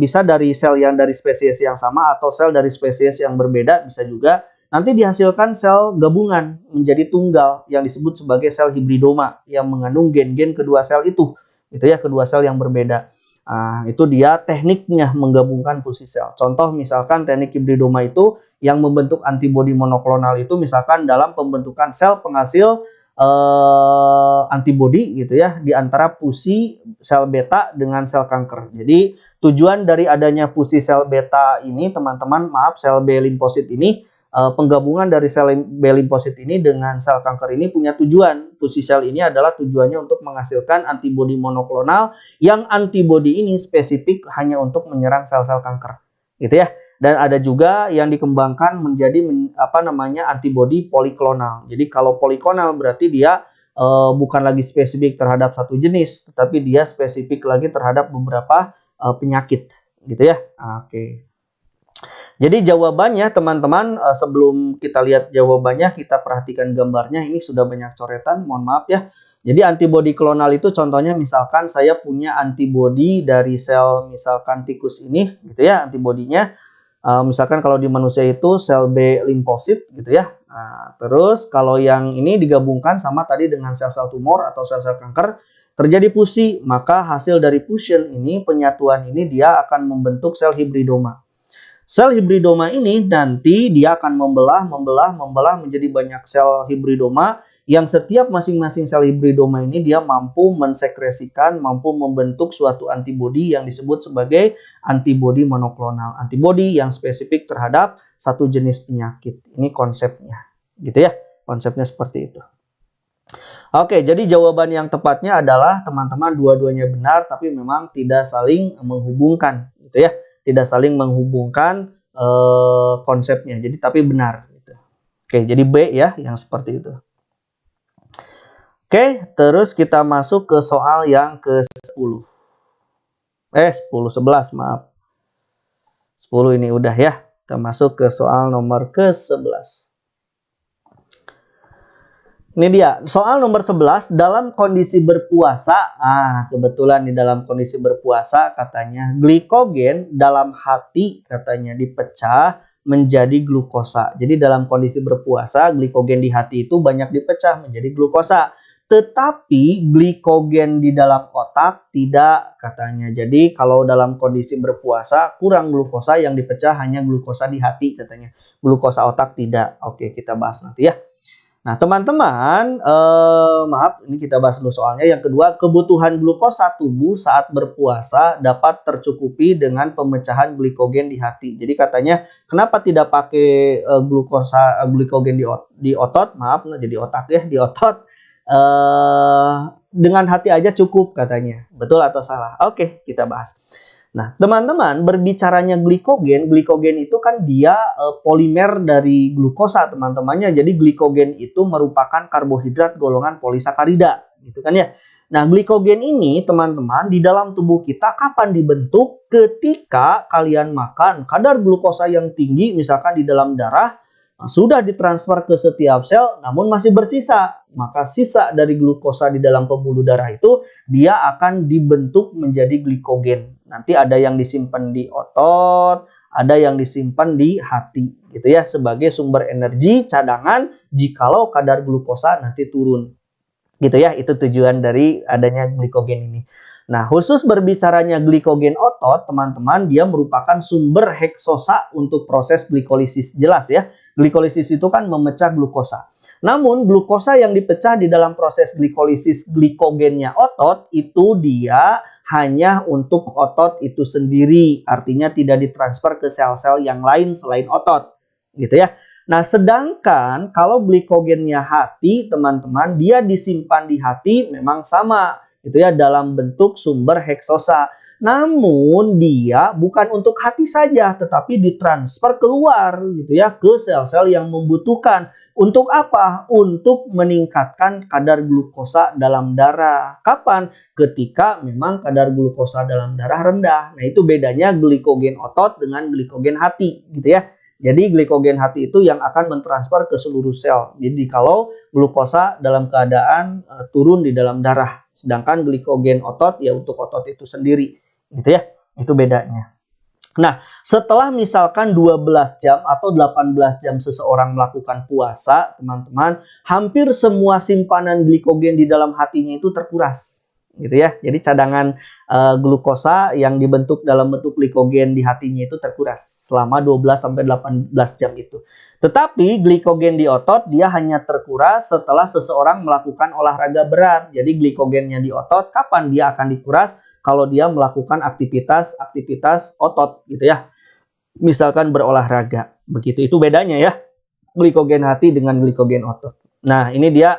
Bisa dari sel yang dari spesies yang sama atau sel dari spesies yang berbeda, bisa juga. Nanti dihasilkan sel gabungan menjadi tunggal yang disebut sebagai sel hibridoma yang mengandung gen-gen kedua sel itu ya, kedua sel yang berbeda. Itu dia tekniknya menggabungkan fusi sel. Contoh misalkan teknik hibridoma itu yang membentuk antibodi monoklonal itu misalkan dalam pembentukan sel penghasil antibodi gitu ya di antara fusi sel beta dengan sel kanker. Jadi tujuan dari adanya fusi sel beta ini teman-teman, sel B limfosit ini, penggabungan dari sel B limfosit ini dengan sel kanker ini punya tujuan. Fusi sel ini adalah tujuannya untuk menghasilkan antibodi monoklonal yang antibodi ini spesifik hanya untuk menyerang sel-sel kanker gitu ya. Dan ada juga yang dikembangkan menjadi antibodi poliklonal. Jadi kalau poliklonal berarti dia bukan lagi spesifik terhadap satu jenis, tetapi dia spesifik lagi terhadap beberapa penyakit gitu ya. Oke. Jadi jawabannya teman-teman, sebelum kita lihat jawabannya, kita perhatikan gambarnya. Ini sudah banyak coretan, mohon maaf ya. Jadi antibodi klonal itu contohnya misalkan saya punya antibodi dari sel misalkan tikus ini gitu ya, antibodinya. Misalkan kalau di manusia itu sel B limfosit gitu ya. Terus kalau yang ini digabungkan sama tadi dengan sel-sel tumor atau sel-sel kanker, terjadi fusi, maka hasil dari fusion ini, penyatuan ini dia akan membentuk sel hibridoma. Sel hibridoma ini nanti dia akan membelah menjadi banyak sel hibridoma yang setiap masing-masing sel hibridoma ini dia mampu mensekresikan, mampu membentuk suatu antibodi yang disebut sebagai antibodi monoklonal. Antibodi yang spesifik terhadap satu jenis penyakit. Ini konsepnya, gitu ya. Konsepnya seperti itu. Oke, jadi jawaban yang tepatnya adalah teman-teman dua-duanya benar tapi memang tidak saling menghubungkan gitu ya. Tidak saling menghubungkan konsepnya. Jadi tapi benar gitu. Oke, jadi B ya yang seperti itu. Oke, terus kita masuk ke soal yang ke-10. 11, maaf. 10 ini udah ya. Kita masuk ke soal nomor ke-11. Ini dia, soal nomor 11, dalam kondisi berpuasa. Kebetulan di dalam kondisi berpuasa katanya glikogen dalam hati katanya dipecah menjadi glukosa. Jadi dalam kondisi berpuasa, glikogen di hati itu banyak dipecah menjadi glukosa. Tetapi glikogen di dalam otak tidak katanya. Jadi kalau dalam kondisi berpuasa kurang glukosa, yang dipecah hanya glukosa di hati katanya. Glukosa otak tidak. Oke, kita bahas nanti ya. Nah, teman-teman, maaf, ini kita bahas dulu soalnya. Yang kedua, kebutuhan glukosa tubuh saat berpuasa dapat tercukupi dengan pemecahan glikogen di hati. Jadi katanya, kenapa tidak pakai glikogen di otot? Maaf, jadi otak ya, di otot. Dengan hati aja cukup katanya. Betul atau salah? Oke, kita bahas. Nah, teman-teman, berbicaranya glikogen itu kan dia polimer dari glukosa, teman-temannya. Jadi glikogen itu merupakan karbohidrat golongan polisakarida, gitu kan ya. Nah, glikogen ini, teman-teman, di dalam tubuh kita kapan dibentuk? Ketika kalian makan kadar glukosa yang tinggi, misalkan di dalam darah, sudah ditransfer ke setiap sel, namun masih bersisa. Maka sisa dari glukosa di dalam pembuluh darah itu, dia akan dibentuk menjadi glikogen. Nanti ada yang disimpan di otot, ada yang disimpan di hati, gitu ya, sebagai sumber energi cadangan jikalau kadar glukosa nanti turun. Gitu ya, itu tujuan dari adanya glikogen ini. Nah, khusus berbicaranya glikogen otot, teman-teman, dia merupakan sumber heksosa untuk proses glikolisis. Jelas ya, glikolisis itu kan memecah glukosa. Namun, glukosa yang dipecah di dalam proses glikolisis glikogennya otot, itu dia hanya untuk otot itu sendiri. Artinya tidak ditransfer ke sel-sel yang lain selain otot. Gitu ya. Nah, sedangkan kalau glikogennya hati, teman-teman, dia disimpan di hati memang sama. Gitu ya, dalam bentuk sumber heksosa. Namun dia bukan untuk hati saja, tetapi ditransfer keluar gitu ya ke sel-sel yang membutuhkan. Untuk apa? Untuk meningkatkan kadar glukosa dalam darah. Kapan? Ketika memang kadar glukosa dalam darah rendah. Nah, itu bedanya glikogen otot dengan glikogen hati gitu ya. Jadi glikogen hati itu yang akan mentransfer ke seluruh sel. Jadi kalau glukosa dalam keadaan turun di dalam darah. Sedangkan glikogen otot ya untuk otot itu sendiri. Gitu ya. Itu bedanya. Nah, setelah misalkan 12 jam atau 18 jam seseorang melakukan puasa, teman-teman, hampir semua simpanan glikogen di dalam hatinya itu terkuras. Gitu ya. Jadi cadangan glukosa yang dibentuk dalam bentuk glikogen di hatinya itu terkuras selama 12 sampai 18 jam itu. Tetapi glikogen di otot dia hanya terkuras setelah seseorang melakukan olahraga berat. Jadi glikogennya di otot kapan dia akan dikuras? Kalau dia melakukan aktivitas otot gitu ya. Misalkan berolahraga. Begitu, itu bedanya ya. Glikogen hati dengan glikogen otot. Nah, ini dia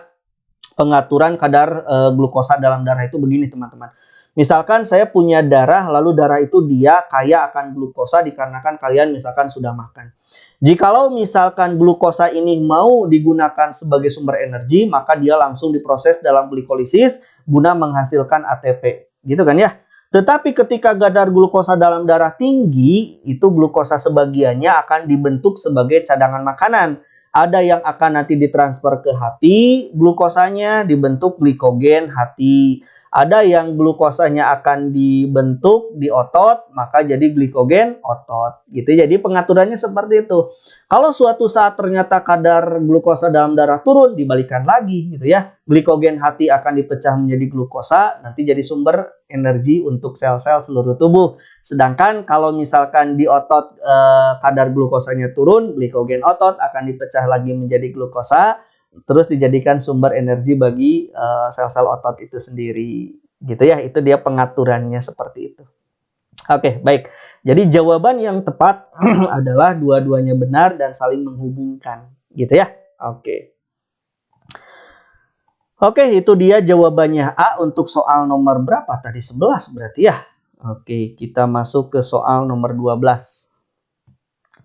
pengaturan kadar glukosa dalam darah itu begini, teman-teman. Misalkan saya punya darah, lalu darah itu dia kaya akan glukosa dikarenakan kalian misalkan sudah makan. Jikalau misalkan glukosa ini mau digunakan sebagai sumber energi, maka dia langsung diproses dalam glikolisis guna menghasilkan ATP. Gitu kan ya. Tetapi ketika kadar glukosa dalam darah tinggi, itu glukosa sebagiannya akan dibentuk sebagai cadangan makanan. Ada yang akan nanti ditransfer ke hati, glukosanya dibentuk glikogen hati. Ada yang glukosanya akan dibentuk di otot, maka jadi glikogen otot. Gitu. Jadi pengaturannya seperti itu. Kalau suatu saat ternyata kadar glukosa dalam darah turun, dibalikan lagi gitu ya. Glikogen hati akan dipecah menjadi glukosa, nanti jadi sumber energi untuk sel-sel seluruh tubuh. Sedangkan kalau misalkan di otot kadar glukosanya turun, glikogen otot akan dipecah lagi menjadi glukosa, terus dijadikan sumber energi bagi sel-sel otot itu sendiri. Gitu ya, itu dia pengaturannya seperti itu. Oke, baik. Jadi jawaban yang tepat adalah dua-duanya benar dan saling menghubungkan. Gitu ya. Oke. Oke, itu dia jawabannya A untuk soal nomor berapa tadi? 11 berarti ya. Oke, kita masuk ke soal nomor 12.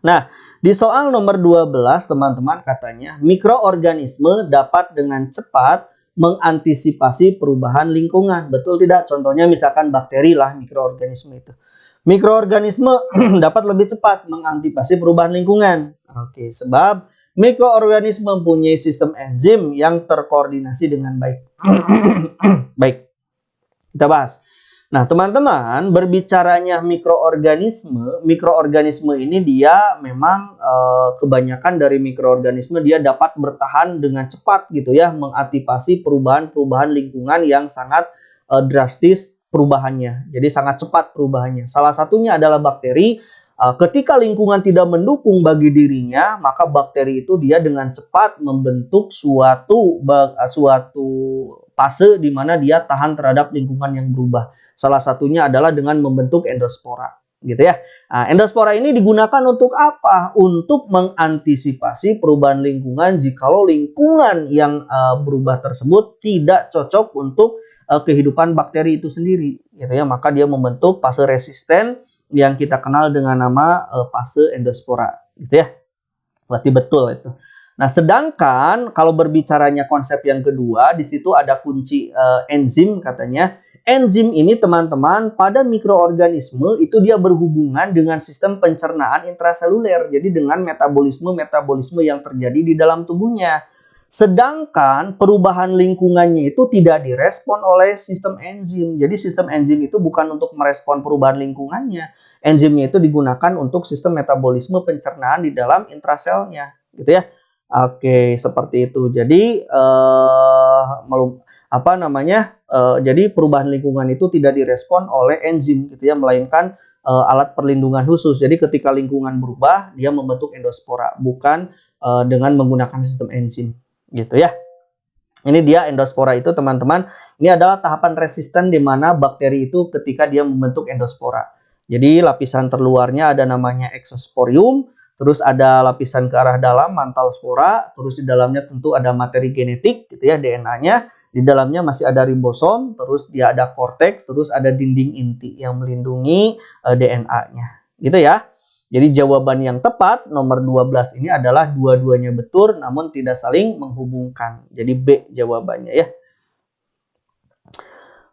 Nah, di soal nomor 12 teman-teman katanya mikroorganisme dapat dengan cepat mengantisipasi perubahan lingkungan. Betul tidak? Contohnya misalkan bakteri lah mikroorganisme itu. Mikroorganisme dapat lebih cepat mengantisipasi perubahan lingkungan. Oke, sebab mikroorganisme mempunyai sistem enzim yang terkoordinasi dengan baik. Baik, kita bahas. Nah, teman-teman, berbicaranya mikroorganisme ini dia memang kebanyakan dari mikroorganisme dia dapat bertahan dengan cepat gitu ya, mengantisipasi perubahan-perubahan lingkungan yang sangat drastis perubahannya. Jadi sangat cepat perubahannya. Salah satunya adalah bakteri. Ketika lingkungan tidak mendukung bagi dirinya, maka bakteri itu dia dengan cepat membentuk suatu fase di mana dia tahan terhadap lingkungan yang berubah. Salah satunya adalah dengan membentuk endospora, gitu ya. Nah, endospora ini digunakan untuk apa? Untuk mengantisipasi perubahan lingkungan jikalau lingkungan yang berubah tersebut tidak cocok untuk kehidupan bakteri itu sendiri, gitu ya. Maka dia membentuk fase resisten yang kita kenal dengan nama fase endospora, gitu ya. Berarti betul itu. Nah, sedangkan kalau berbicaranya konsep yang kedua, di situ ada kunci enzim katanya. Enzim ini teman-teman pada mikroorganisme itu dia berhubungan dengan sistem pencernaan intraseluler. Jadi dengan metabolisme yang terjadi di dalam tubuhnya. Sedangkan perubahan lingkungannya itu tidak direspon oleh sistem enzim. Jadi sistem enzim itu bukan untuk merespon perubahan lingkungannya. Enzimnya itu digunakan untuk sistem metabolisme pencernaan di dalam intraselnya, gitu ya. Oke, seperti itu. Jadi jadi perubahan lingkungan itu tidak direspon oleh enzim gitu ya, melainkan alat perlindungan khusus. Jadi ketika lingkungan berubah, dia membentuk endospora, bukan dengan menggunakan sistem enzim gitu ya. Ini dia endospora itu teman-teman. Ini adalah tahapan resisten di mana bakteri itu ketika dia membentuk endospora. Jadi lapisan terluarnya ada namanya exosporium, terus ada lapisan ke arah dalam mantle spora, terus di dalamnya tentu ada materi genetik gitu ya, DNA-nya. Di dalamnya masih ada ribosom, terus dia ada korteks, terus ada dinding inti yang melindungi DNA-nya. Gitu ya. Jadi jawaban yang tepat nomor 12 ini adalah dua-duanya betul namun tidak saling menghubungkan. Jadi B jawabannya ya.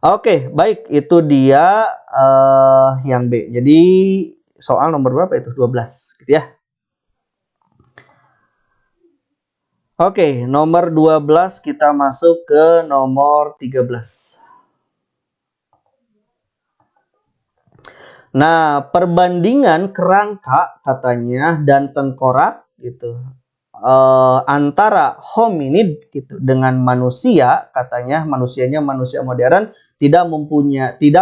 Oke, baik, itu dia yang B. Jadi soal nomor berapa itu? 12 gitu ya. Oke, nomor 12 kita masuk ke nomor 13. Nah, perbandingan kerangka katanya dan tengkorak gitu antara hominid gitu dengan manusia, katanya manusia modern tidak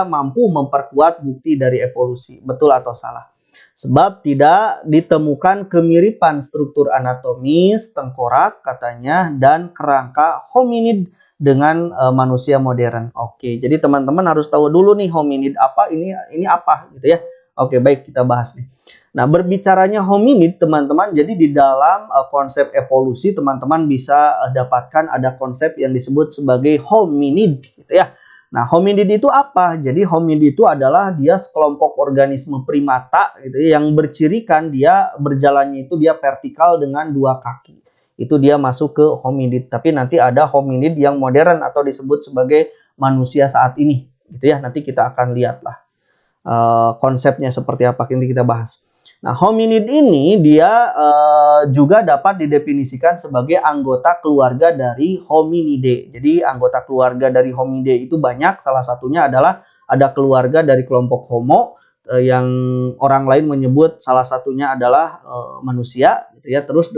mampu memperkuat bukti dari evolusi. Betul atau salah? Sebab tidak ditemukan kemiripan struktur anatomis tengkorak katanya dan kerangka hominid dengan manusia modern. Oke, jadi teman-teman harus tahu dulu nih hominid apa, ini apa gitu ya. Oke, baik, kita bahas nih. Nah, berbicaranya hominid teman-teman, jadi di dalam konsep evolusi teman-teman bisa dapatkan ada konsep yang disebut sebagai hominid gitu ya. Nah, hominid itu apa? Jadi hominid itu adalah dia sekelompok organisme primata gitu ya, yang bercirikan dia berjalannya itu dia vertikal dengan dua kaki. Itu dia masuk ke hominid. Tapi nanti ada hominid yang modern atau disebut sebagai manusia saat ini gitu ya. Nanti kita akan lihatlah konsepnya seperti apa, nanti kita bahas. Nah, hominid ini dia juga dapat didefinisikan sebagai anggota keluarga dari hominidae. Jadi anggota keluarga dari hominidae itu banyak. Salah satunya adalah ada keluarga dari kelompok Homo yang orang lain menyebut salah satunya adalah manusia gitu ya. Terus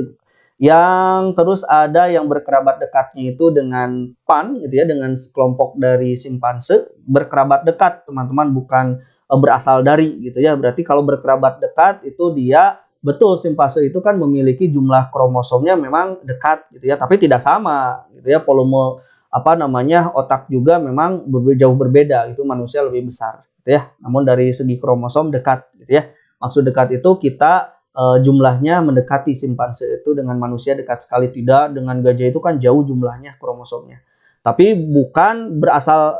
ada yang berkerabat dekatnya itu dengan Pan gitu ya, dengan kelompok dari simpanse, berkerabat dekat teman-teman, bukan berasal dari gitu ya. Berarti kalau berkerabat dekat itu dia betul simpanse itu kan memiliki jumlah kromosomnya memang dekat gitu ya, tapi tidak sama gitu ya. Volume otak juga memang jauh berbeda, itu manusia lebih besar gitu ya. Namun dari segi kromosom dekat gitu ya. Maksud dekat itu kita jumlahnya mendekati simpanse itu dengan manusia dekat sekali, tidak dengan gajah itu kan jauh jumlahnya kromosomnya. Tapi bukan berasal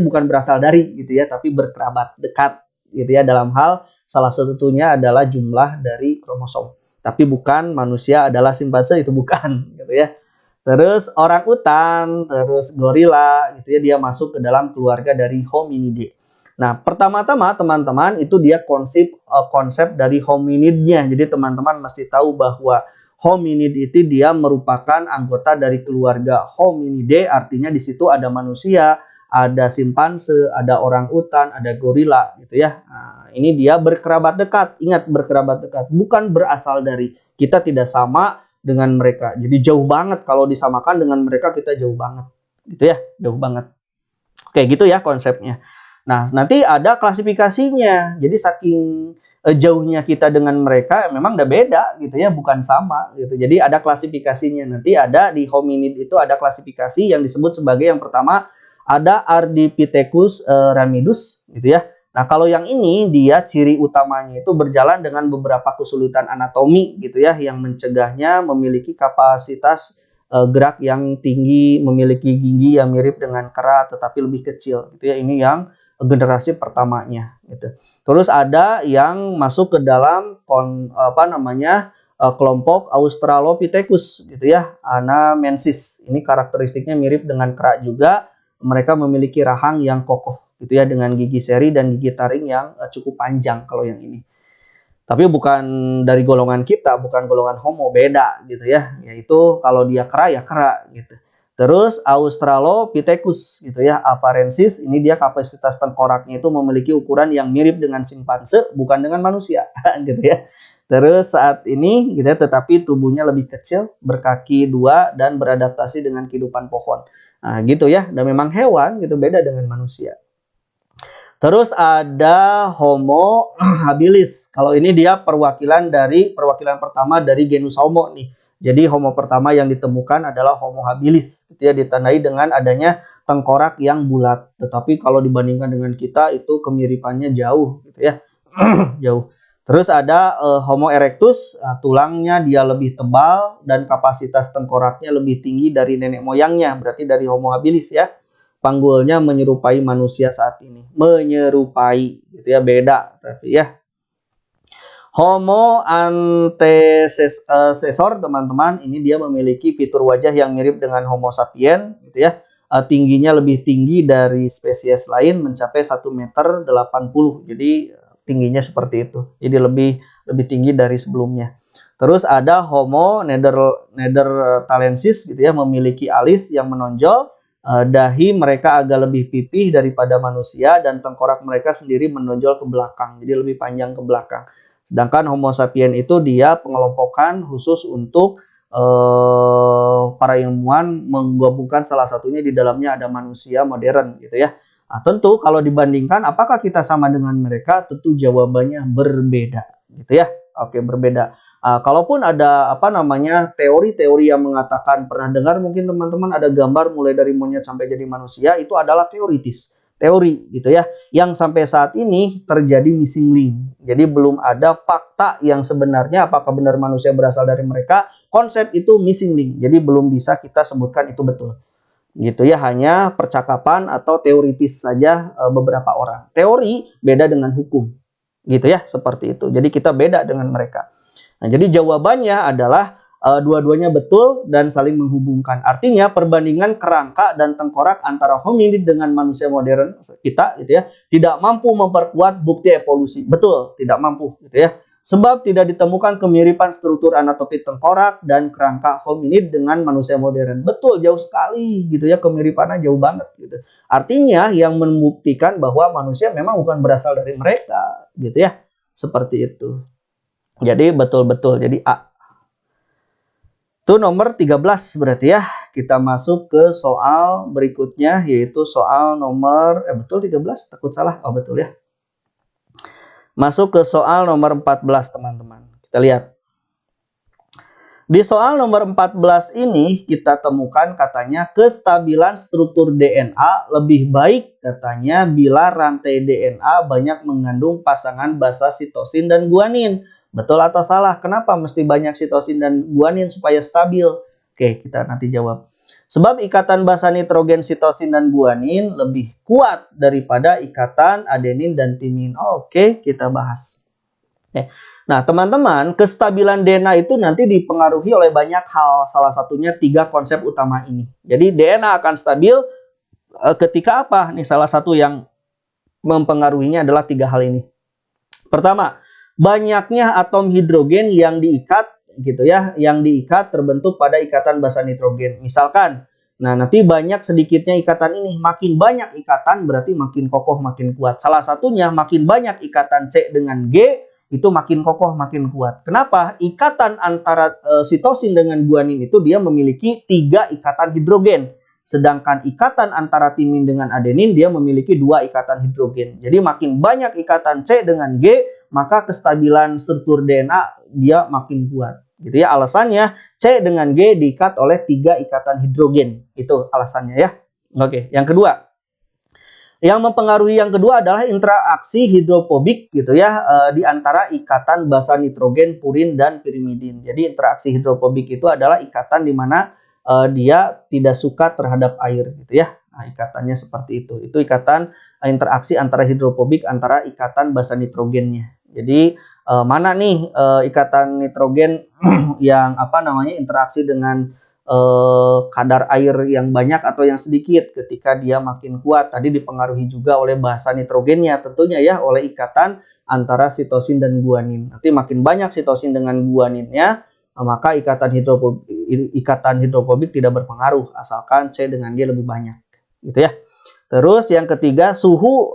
bukan berasal dari gitu ya, tapi berkerabat dekat gitu ya, dalam hal salah satunya adalah jumlah dari kromosom. Tapi bukan manusia adalah simpanse, itu bukan gitu ya. Terus orang utan, terus gorila gitu ya, dia masuk ke dalam keluarga dari Hominidae. Nah, pertama-tama teman-teman itu dia konsep dari hominidnya. Jadi teman-teman mesti tahu bahwa hominid itu dia merupakan anggota dari keluarga Hominidae, artinya di situ ada manusia, ada simpanse, ada orang utan, ada gorila gitu ya. Nah, ini dia berkerabat dekat. Ingat, berkerabat dekat, bukan berasal dari. Kita tidak sama dengan mereka. Jadi jauh banget, kalau disamakan dengan mereka kita jauh banget. Gitu ya, jauh banget. Oke, gitu ya konsepnya. Nah, nanti ada klasifikasinya. Jadi saking jauhnya kita dengan mereka memang udah beda gitu ya, bukan sama gitu. Jadi ada klasifikasinya. Nanti ada di hominid itu ada klasifikasi yang disebut sebagai yang pertama ada Ardipithecus ramidus gitu ya. Nah, kalau yang ini dia ciri utamanya itu berjalan dengan beberapa kesulitan anatomi gitu ya, yang mencegahnya memiliki kapasitas gerak yang tinggi, memiliki gigi yang mirip dengan kera tetapi lebih kecil gitu ya. Ini yang generasi pertamanya gitu. Terus ada yang masuk ke dalam kelompok Australopithecus gitu ya, anamensis. Ini karakteristiknya mirip dengan kera juga. Mereka memiliki rahang yang kokoh gitu ya, dengan gigi seri dan gigi taring yang cukup panjang kalau yang ini. Tapi bukan dari golongan kita, bukan golongan Homo, beda gitu ya. Yaitu kalau dia kera ya kera gitu. Terus Australopithecus gitu ya, afarensis, ini dia kapasitas tengkoraknya itu memiliki ukuran yang mirip dengan simpanse, bukan dengan manusia gitu ya. Terus saat ini gitu ya, tetapi tubuhnya lebih kecil, berkaki 2 dan beradaptasi dengan kehidupan pohon. Nah, gitu ya. Dan memang hewan gitu, beda dengan manusia. Terus ada Homo habilis. Kalau ini dia perwakilan pertama dari genus Homo nih. Jadi Homo pertama yang ditemukan adalah Homo habilis. Gitu ya, ditandai dengan adanya tengkorak yang bulat. Tetapi kalau dibandingkan dengan kita itu kemiripannya jauh gitu ya. Jauh. Terus ada Homo erectus, tulangnya dia lebih tebal dan kapasitas tengkoraknya lebih tinggi dari nenek moyangnya, berarti dari Homo habilis ya. Panggulnya menyerupai manusia saat ini. Menyerupai gitu ya, beda tapi ya. Homo antecessor teman-teman, ini dia memiliki fitur wajah yang mirip dengan Homo sapien gitu ya. Tingginya lebih tinggi dari spesies lain, mencapai 1,80 meter. Jadi tingginya seperti itu. Jadi lebih tinggi dari sebelumnya. Terus ada Homo neanderthalensis gitu ya, memiliki alis yang menonjol, dahi mereka agak lebih pipih daripada manusia dan tengkorak mereka sendiri menonjol ke belakang. Jadi lebih panjang ke belakang. Sedangkan Homo sapien itu dia pengelompokan khusus untuk para ilmuwan menggabungkan salah satunya di dalamnya ada manusia modern gitu ya. Nah, tentu kalau dibandingkan apakah kita sama dengan mereka, tentu jawabannya berbeda gitu ya. Oke, berbeda. Kalaupun ada teori-teori yang mengatakan, pernah dengar mungkin teman-teman ada gambar mulai dari monyet sampai jadi manusia, itu adalah teori gitu ya, yang sampai saat ini terjadi missing link. Jadi belum ada fakta yang sebenarnya apakah benar manusia berasal dari mereka. Konsep itu missing link, jadi belum bisa kita sebutkan itu betul gitu ya, hanya percakapan atau teoritis saja beberapa orang. Teori beda dengan hukum gitu ya, seperti itu. Jadi kita beda dengan mereka. Nah, jadi jawabannya adalah dua-duanya betul dan saling menghubungkan. Artinya perbandingan kerangka dan tengkorak antara hominid dengan manusia modern kita gitu ya, tidak mampu memperkuat bukti evolusi. Betul, tidak mampu gitu ya. Sebab tidak ditemukan kemiripan struktur anatomi tengkorak dan kerangka hominid dengan manusia modern. Betul, jauh sekali gitu ya, kemiripannya jauh banget gitu. Artinya yang membuktikan bahwa manusia memang bukan berasal dari mereka gitu ya. Seperti itu. Jadi betul-betul. Jadi A. Itu nomor 13 berarti ya. Kita masuk ke soal berikutnya, yaitu soal nomor betul 13, takut salah. Oh, betul ya. Masuk ke soal nomor 14 teman-teman. Kita lihat. Di soal nomor 14 ini kita temukan katanya kestabilan struktur DNA lebih baik katanya bila rantai DNA banyak mengandung pasangan basa sitosin dan guanin. Betul atau salah? Kenapa mesti banyak sitosin dan guanin supaya stabil? Oke, kita nanti jawab. Sebab ikatan basa nitrogen, sitosin, dan guanin lebih kuat daripada ikatan adenin dan timin. Oke, kita bahas. Nah, teman-teman, kestabilan DNA itu nanti dipengaruhi oleh banyak hal. Salah satunya 3 konsep utama ini. Jadi DNA akan stabil ketika apa? Nih, salah satu yang mempengaruhinya adalah 3 hal ini. Pertama, banyaknya atom hidrogen yang diikat gitu ya, yang diikat terbentuk pada ikatan basa nitrogen. Misalkan, nah nanti banyak sedikitnya ikatan ini, makin banyak ikatan berarti makin kokoh, makin kuat. Salah satunya makin banyak ikatan C dengan G itu makin kokoh, makin kuat. Kenapa? Ikatan antara sitosin dengan guanin itu dia memiliki 3 ikatan hidrogen. Sedangkan ikatan antara timin dengan adenin dia memiliki 2 ikatan hidrogen. Jadi makin banyak ikatan C dengan G, maka kestabilan struktur DNA dia makin kuat. Gitu ya, alasannya C dengan G diikat oleh 3 ikatan hidrogen. Itu alasannya ya. Oke, yang kedua. Yang mempengaruhi yang kedua adalah interaksi hidrofobik gitu ya, di antara ikatan basa nitrogen, purin, dan pirimidin. Jadi interaksi hidrofobik itu adalah ikatan di mana dia tidak suka terhadap air gitu ya. Nah, ikatannya seperti itu. Itu ikatan interaksi antara hidrofobik antara ikatan basa nitrogennya. Jadi mana nih ikatan nitrogen yang apa namanya interaksi dengan kadar air yang banyak atau yang sedikit. Ketika dia makin kuat, tadi dipengaruhi juga oleh basa nitrogennya tentunya ya, oleh ikatan antara sitosin dan guanin. Nanti makin banyak sitosin dengan guaninnya, maka ikatan hidrofobik tidak berpengaruh asalkan C dengan G lebih banyak gitu ya. Terus yang ketiga, suhu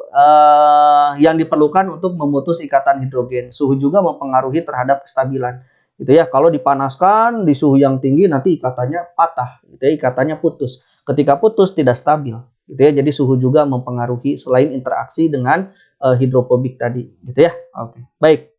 yang diperlukan untuk memutus ikatan hidrogen. Suhu juga mempengaruhi terhadap kestabilan gitu ya. Kalau dipanaskan di suhu yang tinggi nanti ikatannya patah gitu ya, ikatannya putus. Ketika putus tidak stabil gitu ya. Jadi suhu juga mempengaruhi selain interaksi dengan hidrofobik tadi gitu ya. Oke, baik.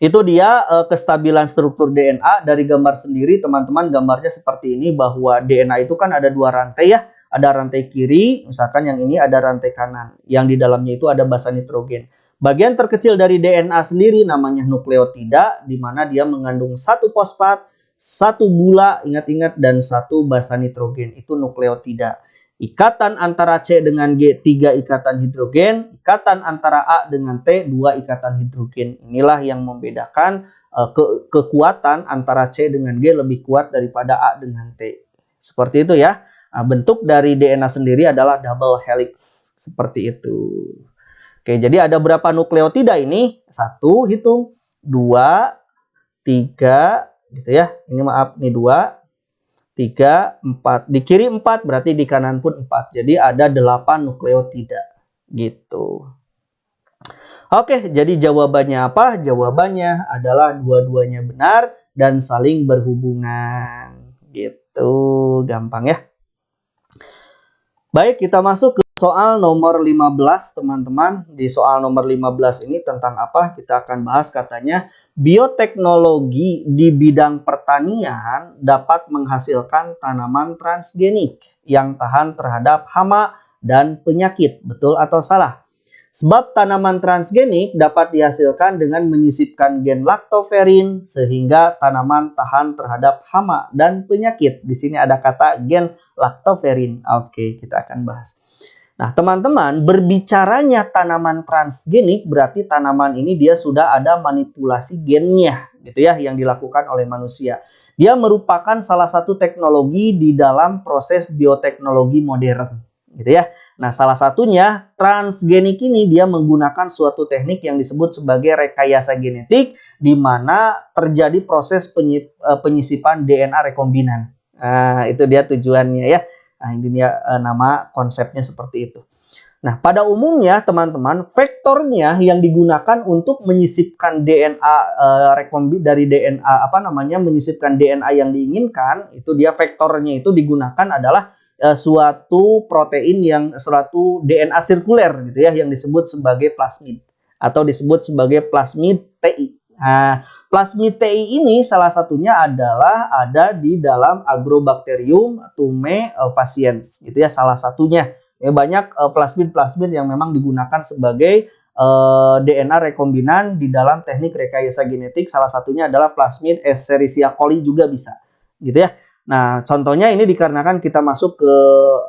Itu dia kestabilan struktur DNA. Dari gambar sendiri teman-teman, gambarnya seperti ini bahwa DNA itu kan ada 2 rantai ya. Ada rantai kiri, misalkan yang ini ada rantai kanan. Yang di dalamnya itu ada basa nitrogen. Bagian terkecil dari DNA sendiri namanya nukleotida, di mana dia mengandung 1 fosfat, 1 gula, ingat-ingat, dan 1 basa nitrogen. Itu nukleotida. Ikatan antara C dengan G 3 ikatan hidrogen, ikatan antara A dengan T 2 ikatan hidrogen. Inilah yang membedakan kekuatan antara C dengan G lebih kuat daripada A dengan T. Seperti itu ya. Nah, bentuk dari DNA sendiri adalah double helix. Seperti itu. Oke, jadi ada berapa nukleotida ini? 1, hitung. 2, 3, gitu ya. Ini maaf, ini 2. 3, 4. Di kiri 4, berarti di kanan pun 4. Jadi ada 8 nukleotida. Gitu. Oke, jadi jawabannya apa? Jawabannya adalah dua-duanya benar dan saling berhubungan. Gitu, gampang ya. Baik, kita masuk ke soal nomor 15, teman-teman. Di soal nomor 15 ini tentang apa? Kita akan bahas katanya, bioteknologi di bidang pertanian dapat menghasilkan tanaman transgenik yang tahan terhadap hama dan penyakit. Betul atau salah? Sebab tanaman transgenik dapat dihasilkan dengan menyisipkan gen lactoferrin sehingga tanaman tahan terhadap hama dan penyakit. Di sini ada kata gen lactoferrin. Oke, kita akan bahas. Nah, teman-teman, berbicaranya tanaman transgenik berarti tanaman ini dia sudah ada manipulasi gennya gitu ya yang dilakukan oleh manusia. Dia merupakan salah satu teknologi di dalam proses bioteknologi modern gitu ya. Nah, salah satunya transgenik ini dia menggunakan suatu teknik yang disebut sebagai rekayasa genetik di mana terjadi proses penyisipan DNA rekombinan. Nah, itu dia tujuannya ya. Nah, ini dia nama konsepnya seperti itu. Nah, pada umumnya teman-teman, vektornya yang digunakan untuk menyisipkan DNA dari DNA menyisipkan DNA yang diinginkan, itu dia vektornya itu digunakan adalah suatu DNA sirkuler gitu ya yang disebut sebagai plasmid atau disebut sebagai plasmid TI. Nah, plasmid TI ini salah satunya adalah ada di dalam Agrobacterium tumefaciens gitu ya, salah satunya. Ya, banyak plasmid yang memang digunakan sebagai DNA rekombinan di dalam teknik rekayasa genetik, salah satunya adalah plasmid Escherichia coli juga bisa gitu ya. Nah, contohnya ini dikarenakan kita masuk ke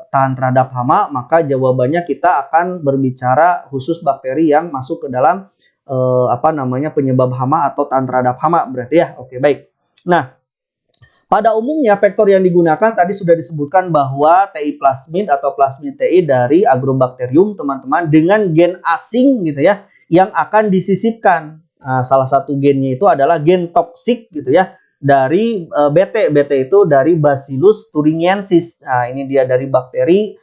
tahan terhadap hama, maka jawabannya kita akan berbicara khusus bakteri yang masuk ke dalam penyebab hama atau tahan terhadap hama berarti ya. Oke, baik. Nah, pada umumnya vektor yang digunakan tadi sudah disebutkan bahwa TI plasmid atau plasmid TI dari Agrobacterium teman-teman dengan gen asing gitu ya yang akan disisipkan. Nah, salah satu gennya itu adalah gen toksik gitu ya dari BT itu dari Bacillus thuringiensis. Nah, ini dia dari bakteri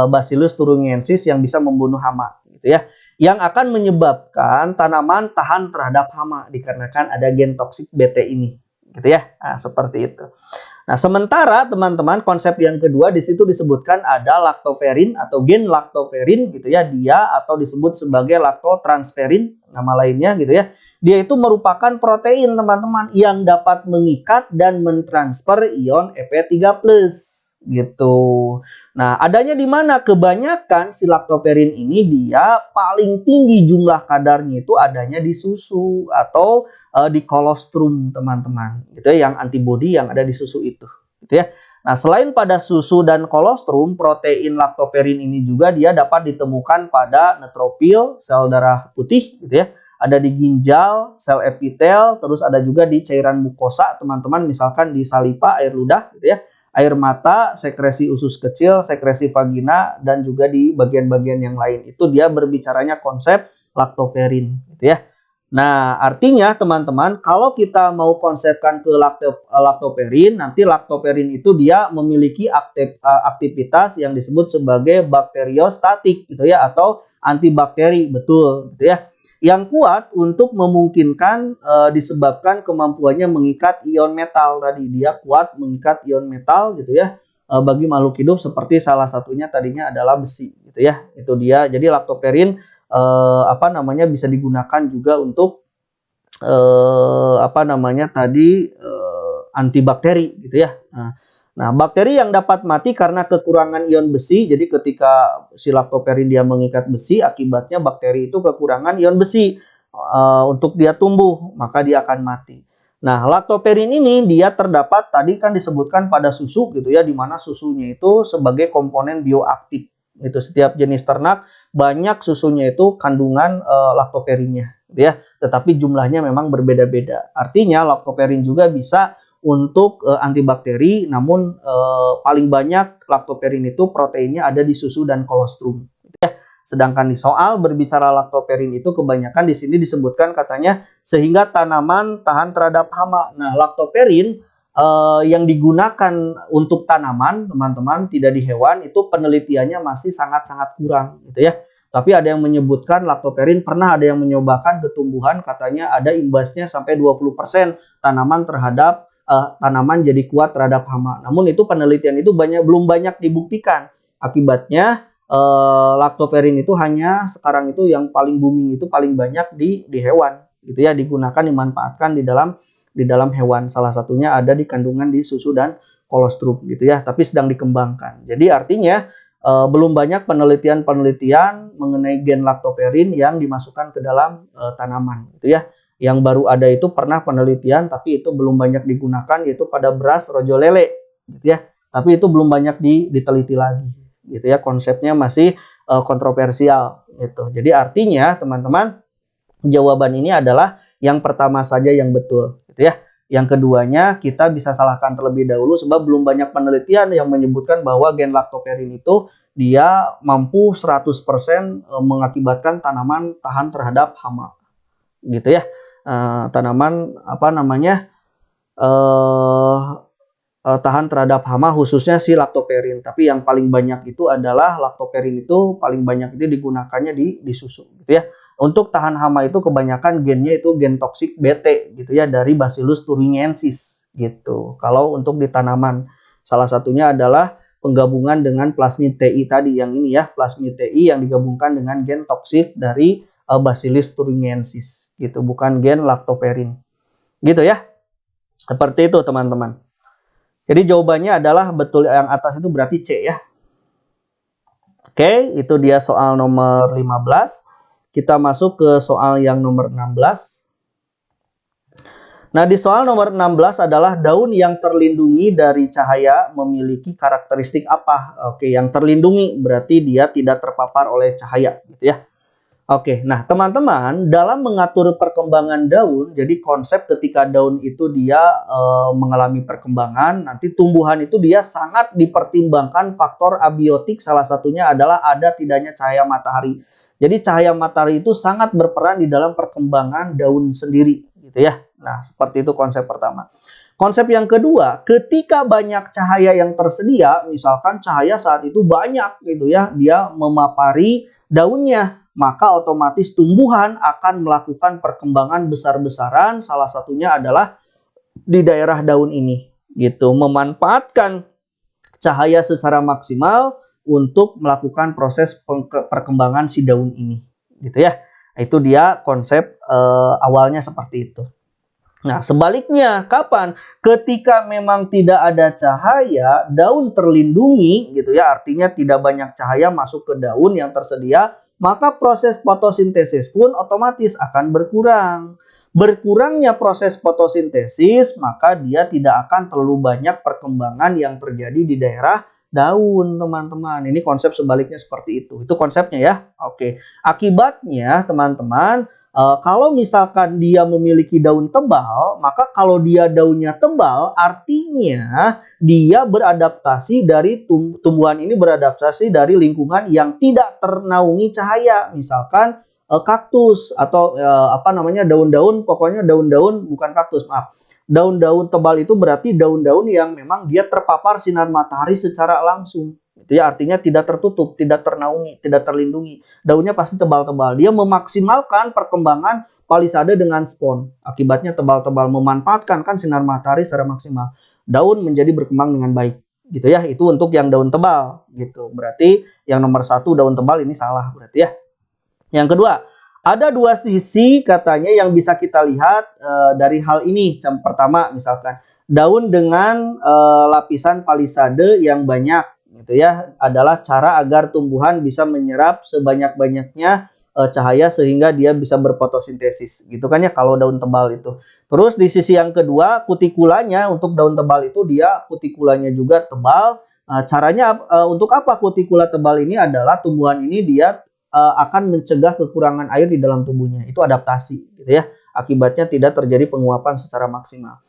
Bacillus thuringiensis yang bisa membunuh hama gitu ya. Yang akan menyebabkan tanaman tahan terhadap hama dikarenakan ada gen toksik BT ini. Gitu ya. Nah, seperti itu. Nah, sementara teman-teman konsep yang kedua di situ disebutkan ada lactoferrin atau gen lactoferrin gitu ya. Dia atau disebut sebagai lactotransferin nama lainnya gitu ya. Dia itu merupakan protein teman-teman yang dapat mengikat dan mentransfer ion Fe3+ gitu. Nah, adanya di mana? Kebanyakan si lactoferrin ini dia paling tinggi jumlah kadarnya itu adanya di susu atau di kolostrum teman-teman. Gitu ya, yang antibodi yang ada di susu itu, gitu ya. Nah, selain pada susu dan kolostrum, protein lactoferrin ini juga dia dapat ditemukan pada neutrofil, sel darah putih gitu ya. Ada di ginjal, sel epitel, terus ada juga di cairan mukosa, teman-teman, misalkan di saliva, air ludah gitu ya, air mata, sekresi usus kecil, sekresi vagina, dan juga di bagian-bagian yang lain. Itu dia berbicaranya konsep lactoferrin gitu ya. Nah, artinya teman-teman, kalau kita mau konsepkan ke lactoferrin, nanti lactoferrin itu dia memiliki aktivitas yang disebut sebagai bakteriostatik gitu ya, atau antibakteri, betul gitu ya. Yang kuat untuk memungkinkan disebabkan kemampuannya mengikat ion metal tadi. Dia kuat mengikat ion metal gitu ya bagi makhluk hidup seperti salah satunya tadinya adalah besi gitu ya. Itu dia. Jadi lactoferrin bisa digunakan juga untuk antibakteri gitu ya. Nah, bakteri yang dapat mati karena kekurangan ion besi, jadi ketika si lactoferrin dia mengikat besi, akibatnya bakteri itu kekurangan ion besi untuk dia tumbuh, maka dia akan mati. Nah, lactoferrin ini dia terdapat tadi kan disebutkan pada susu gitu ya, di mana susunya itu sebagai komponen bioaktif. Itu setiap jenis ternak banyak susunya itu kandungan lactoferrinnya, gitu ya. Tetapi jumlahnya memang berbeda-beda. Artinya lactoferrin juga bisa untuk antibakteri, namun paling banyak lactoferrin itu proteinnya ada di susu dan kolostrum. Ya. Sedangkan di soal berbicara lactoferrin itu kebanyakan di sini disebutkan katanya sehingga tanaman tahan terhadap hama. Nah, lactoferrin yang digunakan untuk tanaman, teman-teman, tidak di hewan, itu penelitiannya masih sangat-sangat kurang, gitu ya. Tapi ada yang menyebutkan lactoferrin pernah ada yang mencobakan ke tumbuhan, katanya ada imbasnya sampai 20% tanaman jadi kuat terhadap hama. Namun itu penelitian itu belum banyak dibuktikan. Akibatnya lactoferrin itu hanya sekarang itu yang paling booming itu paling banyak di hewan, gitu ya, digunakan dimanfaatkan di dalam hewan. Salah satunya ada di kandungan di susu dan kolostrum gitu ya, tapi sedang dikembangkan. Jadi artinya belum banyak penelitian mengenai gen lactoferrin yang dimasukkan ke dalam tanaman gitu ya. Yang baru ada itu pernah penelitian tapi itu belum banyak digunakan, yaitu pada beras rojo lele gitu ya. Tapi itu belum banyak diteliti lagi gitu ya. Konsepnya masih kontroversial gitu. Jadi artinya teman-teman, jawaban ini adalah yang pertama saja yang betul gitu ya. Yang keduanya kita bisa salahkan terlebih dahulu sebab belum banyak penelitian yang menyebutkan bahwa gen lactoferrin itu dia mampu 100% mengakibatkan tanaman tahan terhadap hama gitu ya. Tanaman tahan terhadap hama khususnya si lactoferrin. Tapi yang paling banyak itu adalah lactoferrin itu paling banyak itu digunakannya di susu gitu ya. Untuk tahan hama itu kebanyakan gennya itu gen toksik BT gitu ya, dari Bacillus thuringiensis gitu. Kalau untuk di tanaman salah satunya adalah penggabungan dengan plasmid TI tadi yang ini ya, plasmid TI yang digabungkan dengan gen toksik dari Bacillus thuringiensis gitu, bukan gen lactoferrin gitu ya. Seperti itu teman-teman. Jadi jawabannya adalah betul yang atas itu berarti C ya. Oke, itu dia soal nomor 15. Kita masuk ke soal yang nomor 16. Nah, di soal nomor 16 adalah daun yang terlindungi dari cahaya memiliki karakteristik apa? Oke, yang terlindungi berarti dia tidak terpapar oleh cahaya, gitu ya. Oke, nah teman-teman, dalam mengatur perkembangan daun, jadi konsep ketika daun itu dia mengalami perkembangan, nanti tumbuhan itu dia sangat dipertimbangkan faktor abiotik, salah satunya adalah ada tidaknya cahaya matahari. Jadi cahaya matahari itu sangat berperan di dalam perkembangan daun sendiri, gitu ya. Nah, seperti itu konsep pertama. Konsep yang kedua, ketika banyak cahaya yang tersedia, misalkan cahaya saat itu banyak gitu ya, dia memapari daunnya, maka otomatis tumbuhan akan melakukan perkembangan besar-besaran, salah satunya adalah di daerah daun ini gitu, memanfaatkan cahaya secara maksimal untuk melakukan proses perkembangan si daun ini gitu ya. Itu dia konsep awalnya seperti itu. Nah, sebaliknya kapan? Ketika memang tidak ada cahaya, daun terlindungi gitu ya, artinya tidak banyak cahaya masuk ke daun yang tersedia, maka proses fotosintesis pun otomatis akan berkurang. Berkurangnya proses fotosintesis, maka dia tidak akan terlalu banyak perkembangan yang terjadi di daerah daun, teman-teman. Ini konsep sebaliknya seperti itu. Itu konsepnya ya. Oke. Akibatnya, teman-teman, kalau misalkan dia memiliki daun tebal, maka kalau dia daunnya tebal, artinya dia beradaptasi dari tumbuhan ini beradaptasi dari lingkungan yang tidak ternaungi cahaya, misalkan kaktus atau daun-daun, pokoknya daun-daun bukan kaktus, maaf. Daun-daun tebal itu berarti daun-daun yang memang dia terpapar sinar matahari secara langsung. Itu ya, artinya tidak tertutup, tidak ternaungi, tidak terlindungi. Daunnya pasti tebal-tebal. Dia memaksimalkan perkembangan palisade dengan spon. Akibatnya tebal-tebal, memanfaatkan kan sinar matahari secara maksimal. Daun menjadi berkembang dengan baik. Gitu ya, itu untuk yang daun tebal. Gitu. Berarti yang nomor 1 daun tebal ini salah berarti ya. Yang kedua, ada dua sisi katanya yang bisa kita lihat dari hal ini. Pertama, misalkan daun dengan lapisan palisade yang banyak gitu ya, adalah cara agar tumbuhan bisa menyerap sebanyak-banyaknya cahaya sehingga dia bisa berfotosintesis gitu kan ya kalau daun tebal itu. Terus di sisi yang kedua, kutikulanya untuk daun tebal itu dia kutikulanya juga tebal. Caranya untuk apa kutikula tebal ini adalah tumbuhan ini dia akan mencegah kekurangan air di dalam tubuhnya. Itu adaptasi gitu ya. Akibatnya tidak terjadi penguapan secara maksimal.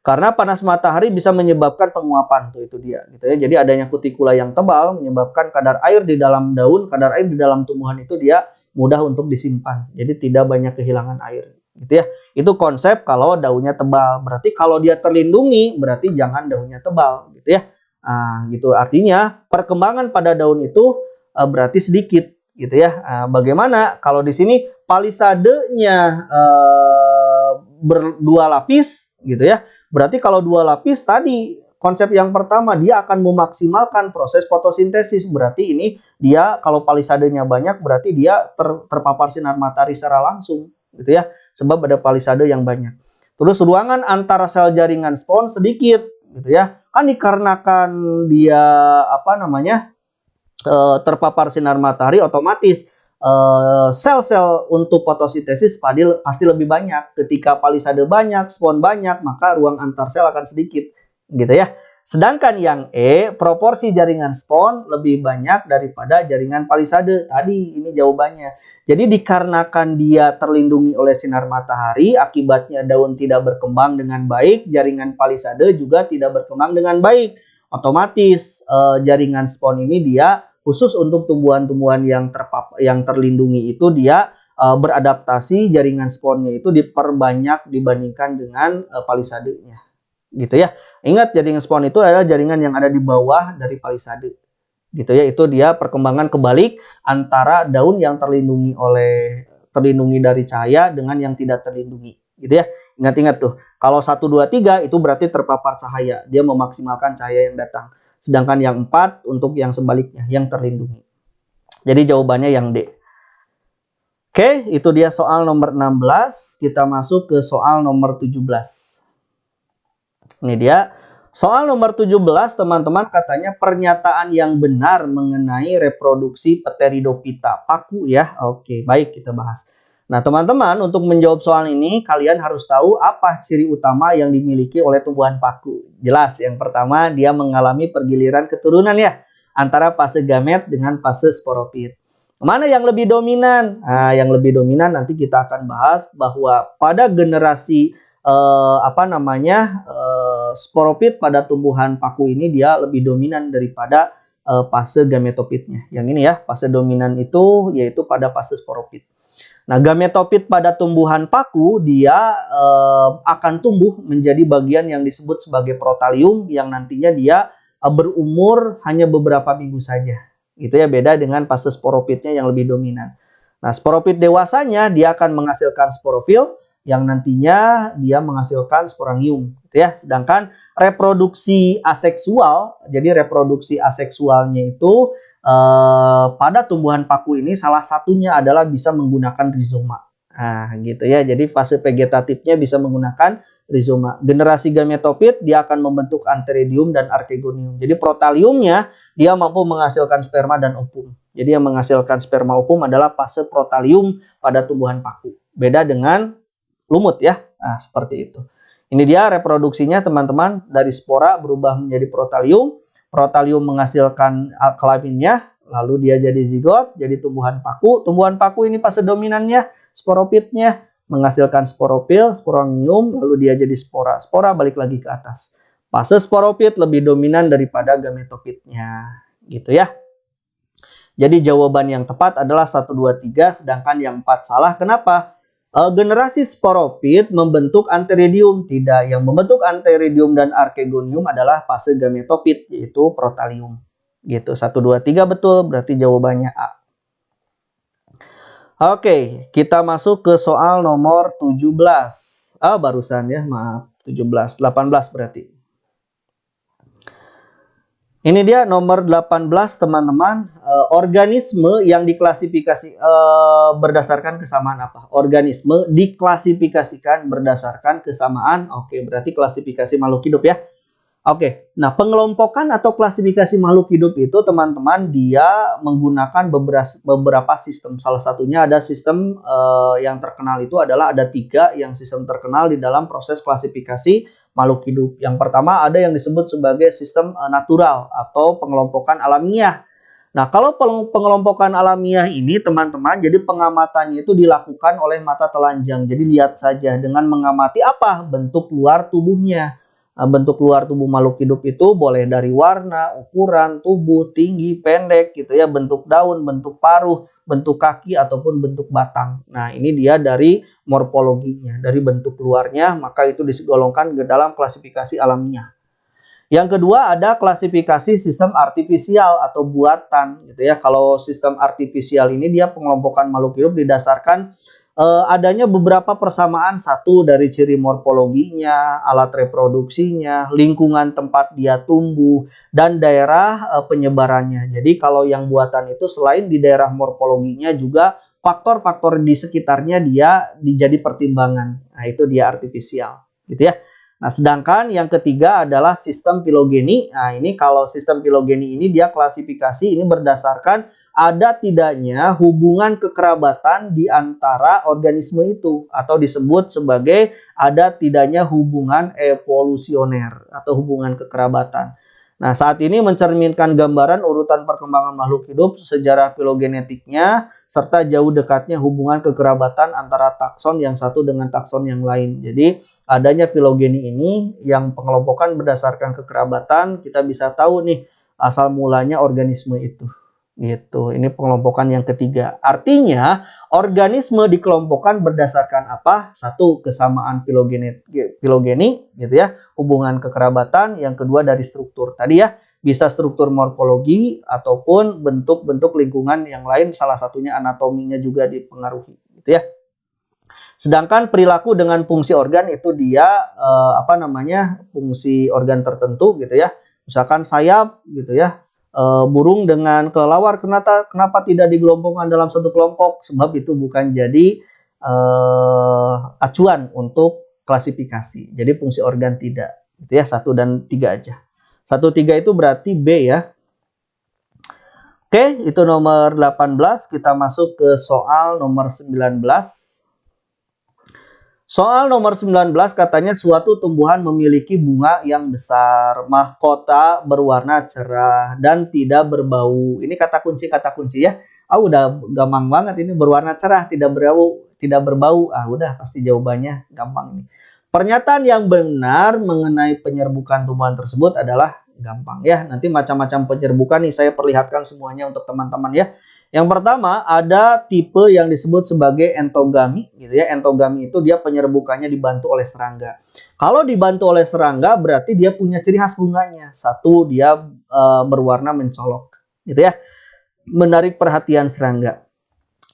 Karena panas matahari bisa menyebabkan penguapan, tuh itu dia gitu ya. Jadi adanya kutikula yang tebal menyebabkan kadar air di dalam daun, kadar air di dalam tumbuhan itu dia mudah untuk disimpan. Jadi tidak banyak kehilangan air gitu ya. Itu konsep kalau daunnya tebal. Berarti kalau dia terlindungi berarti jangan daunnya tebal gitu ya. Nah, gitu artinya perkembangan pada daun itu berarti sedikit gitu ya. Bagaimana kalau di sini palisadenya berdua lapis gitu ya. Berarti kalau dua lapis tadi konsep yang pertama dia akan memaksimalkan proses fotosintesis. Berarti ini dia kalau palisadenya banyak berarti dia terpapar sinar matahari secara langsung gitu ya. Sebab ada palisade yang banyak. Terus ruangan antara sel jaringan spon sedikit gitu ya. Kan dikarenakan dia terpapar sinar matahari otomatis sel-sel untuk fotosintesis pasti lebih banyak. Ketika palisade banyak, spon banyak, maka ruang antar sel akan sedikit, gitu ya. Sedangkan yang E, proporsi jaringan spon lebih banyak daripada jaringan palisade. Tadi ini jawabannya. Jadi dikarenakan dia terlindungi oleh sinar matahari, akibatnya daun tidak berkembang dengan baik, jaringan palisade juga tidak berkembang dengan baik. Otomatis jaringan spon ini dia khusus untuk tumbuhan-tumbuhan yang terlindungi itu dia beradaptasi, jaringan sponnya itu diperbanyak dibandingkan dengan palisadenya gitu ya. Ingat, jaringan spon itu adalah jaringan yang ada di bawah dari palisade gitu ya. Itu dia perkembangan kebalik antara daun yang terlindungi dari cahaya dengan yang tidak terlindungi gitu ya. Ingat-ingat tuh, kalau 1, 2, 3 itu berarti terpapar cahaya, dia memaksimalkan cahaya yang datang. Sedangkan yang 4 untuk yang sebaliknya, yang terlindungi. Jadi jawabannya yang D. Oke, itu dia soal nomor 16. Kita masuk ke soal nomor 17. Ini dia. Soal nomor 17, teman-teman, katanya pernyataan yang benar mengenai reproduksi Pteridophyta paku ya. Oke, baik kita bahas. Nah, teman-teman, untuk menjawab soal ini, kalian harus tahu apa ciri utama yang dimiliki oleh tumbuhan paku. Jelas, yang pertama, dia mengalami pergiliran keturunan ya, antara fase gamet dengan fase sporopit. Mana yang lebih dominan? Nah, yang lebih dominan nanti kita akan bahas bahwa pada generasi sporopit pada tumbuhan paku ini dia lebih dominan daripada fase gametopitnya. Yang ini ya, fase dominan itu yaitu pada fase sporopit. Nah, gametopit pada tumbuhan paku dia akan tumbuh menjadi bagian yang disebut sebagai protalium yang nantinya dia berumur hanya beberapa minggu saja. Gitu ya, beda dengan fase sporopitnya yang lebih dominan. Nah, sporopit dewasanya dia akan menghasilkan sporofil yang nantinya dia menghasilkan sporangium, gitu ya. Sedangkan reproduksi aseksual, jadi reproduksi aseksualnya itu pada tumbuhan paku ini salah satunya adalah bisa menggunakan rizoma. Nah, gitu ya. Jadi fase vegetatifnya bisa menggunakan rizoma. Generasi gametopit dia akan membentuk antheridium dan archegonium. Jadi protaliumnya dia mampu menghasilkan sperma dan ovum. Jadi yang menghasilkan sperma ovum adalah fase protalium pada tumbuhan paku. Beda dengan lumut ya. Nah, seperti itu. Ini dia reproduksinya teman-teman, dari spora berubah menjadi protalium. Protalium menghasilkan kelaminnya, lalu dia jadi zigot, jadi tumbuhan paku. Tumbuhan paku ini fase dominannya, sporopitnya menghasilkan sporofil, sporangium, lalu dia jadi spora. Spora balik lagi ke atas. Fase sporopit lebih dominan daripada gametopitnya, gitu ya. Jadi jawaban yang tepat adalah 1, 2, 3, sedangkan yang 4 salah. Kenapa? Generasi sporopit membentuk antheridium. Tidak, yang membentuk antheridium dan archegonium adalah fase gametopit, yaitu protalium. Gitu, 1, 2, 3 betul, berarti jawabannya A. Oke, kita masuk ke soal nomor 17. Barusan ya, maaf, 17, 18 berarti. Ini dia nomor 18 teman-teman. Organisme yang diklasifikasi berdasarkan kesamaan apa? Organisme diklasifikasikan berdasarkan kesamaan. Oke, berarti klasifikasi makhluk hidup ya. Oke, nah pengelompokan atau klasifikasi makhluk hidup itu teman-teman dia menggunakan beberapa sistem. Salah satunya ada sistem yang terkenal itu adalah ada 3 yang sistem terkenal di dalam proses klasifikasi makhluk hidup. Yang pertama ada yang disebut sebagai sistem natural atau pengelompokan alamiah. Nah, kalau pengelompokan alamiah ini teman-teman, jadi pengamatannya itu dilakukan oleh mata telanjang. Jadi lihat saja dengan mengamati apa? Bentuk luar tubuhnya. Bentuk luar tubuh makhluk hidup itu boleh dari warna, ukuran, tubuh, tinggi, pendek gitu ya, bentuk daun, bentuk paruh, bentuk kaki ataupun bentuk batang. Nah, ini dia dari morfologinya, dari bentuk luarnya, maka itu digolongkan ke dalam klasifikasi alamiah. Yang kedua ada klasifikasi sistem artifisial atau buatan gitu ya. Kalau sistem artifisial ini dia pengelompokan makhluk hidup didasarkan adanya beberapa persamaan, satu dari ciri morfologinya, alat reproduksinya, lingkungan tempat dia tumbuh, dan daerah penyebarannya. Jadi kalau yang buatan itu selain di daerah morfologinya juga faktor-faktor di sekitarnya dia dijadi pertimbangan. Nah, itu dia artifisial, gitu ya. Nah, sedangkan yang ketiga adalah sistem filogeni. Nah, ini kalau sistem filogeni ini dia klasifikasi ini berdasarkan ada tidaknya hubungan kekerabatan di antara organisme itu atau disebut sebagai ada tidaknya hubungan evolusioner atau hubungan kekerabatan. Nah, saat ini mencerminkan gambaran urutan perkembangan makhluk hidup, sejarah filogenetiknya, serta jauh dekatnya hubungan kekerabatan antara takson yang satu dengan takson yang lain. Jadi, adanya filogeni ini yang pengelompokan berdasarkan kekerabatan, kita bisa tahu nih asal mulanya organisme itu. Gitu. Ini pengelompokan yang ketiga. Artinya, organisme dikelompokkan berdasarkan apa? Satu, kesamaan filogeni gitu ya, hubungan kekerabatan. Yang kedua dari struktur. Tadi ya, bisa struktur morfologi ataupun bentuk-bentuk lingkungan yang lain, salah satunya anatominya juga dipengaruhi gitu ya. Sedangkan perilaku dengan fungsi organ itu dia fungsi organ tertentu gitu ya. Misalkan sayap gitu ya. Burung dengan kelelawar kenapa tidak digelompongkan dalam satu kelompok? Sebab itu bukan jadi acuan untuk klasifikasi. Jadi fungsi organ tidak. Gitu ya, 1 dan 3 aja. 1, 3 itu berarti B ya. Oke, itu nomor 18. Kita masuk ke soal nomor 19. Soal nomor 19 katanya suatu tumbuhan memiliki bunga yang besar, mahkota berwarna cerah dan tidak berbau. Ini kata kunci ya. Udah gampang banget ini, berwarna cerah, tidak berbau, tidak berbau. Udah pasti jawabannya gampang nih. Pernyataan yang benar mengenai penyerbukan tumbuhan tersebut adalah gampang ya. Nanti macam-macam penyerbukan nih saya perlihatkan semuanya untuk teman-teman ya. Yang pertama ada tipe yang disebut sebagai entogami gitu ya. Entogami itu dia penyerbukannya dibantu oleh serangga. Kalau dibantu oleh serangga berarti dia punya ciri khas bunganya. Satu, dia berwarna mencolok gitu ya. Menarik perhatian serangga.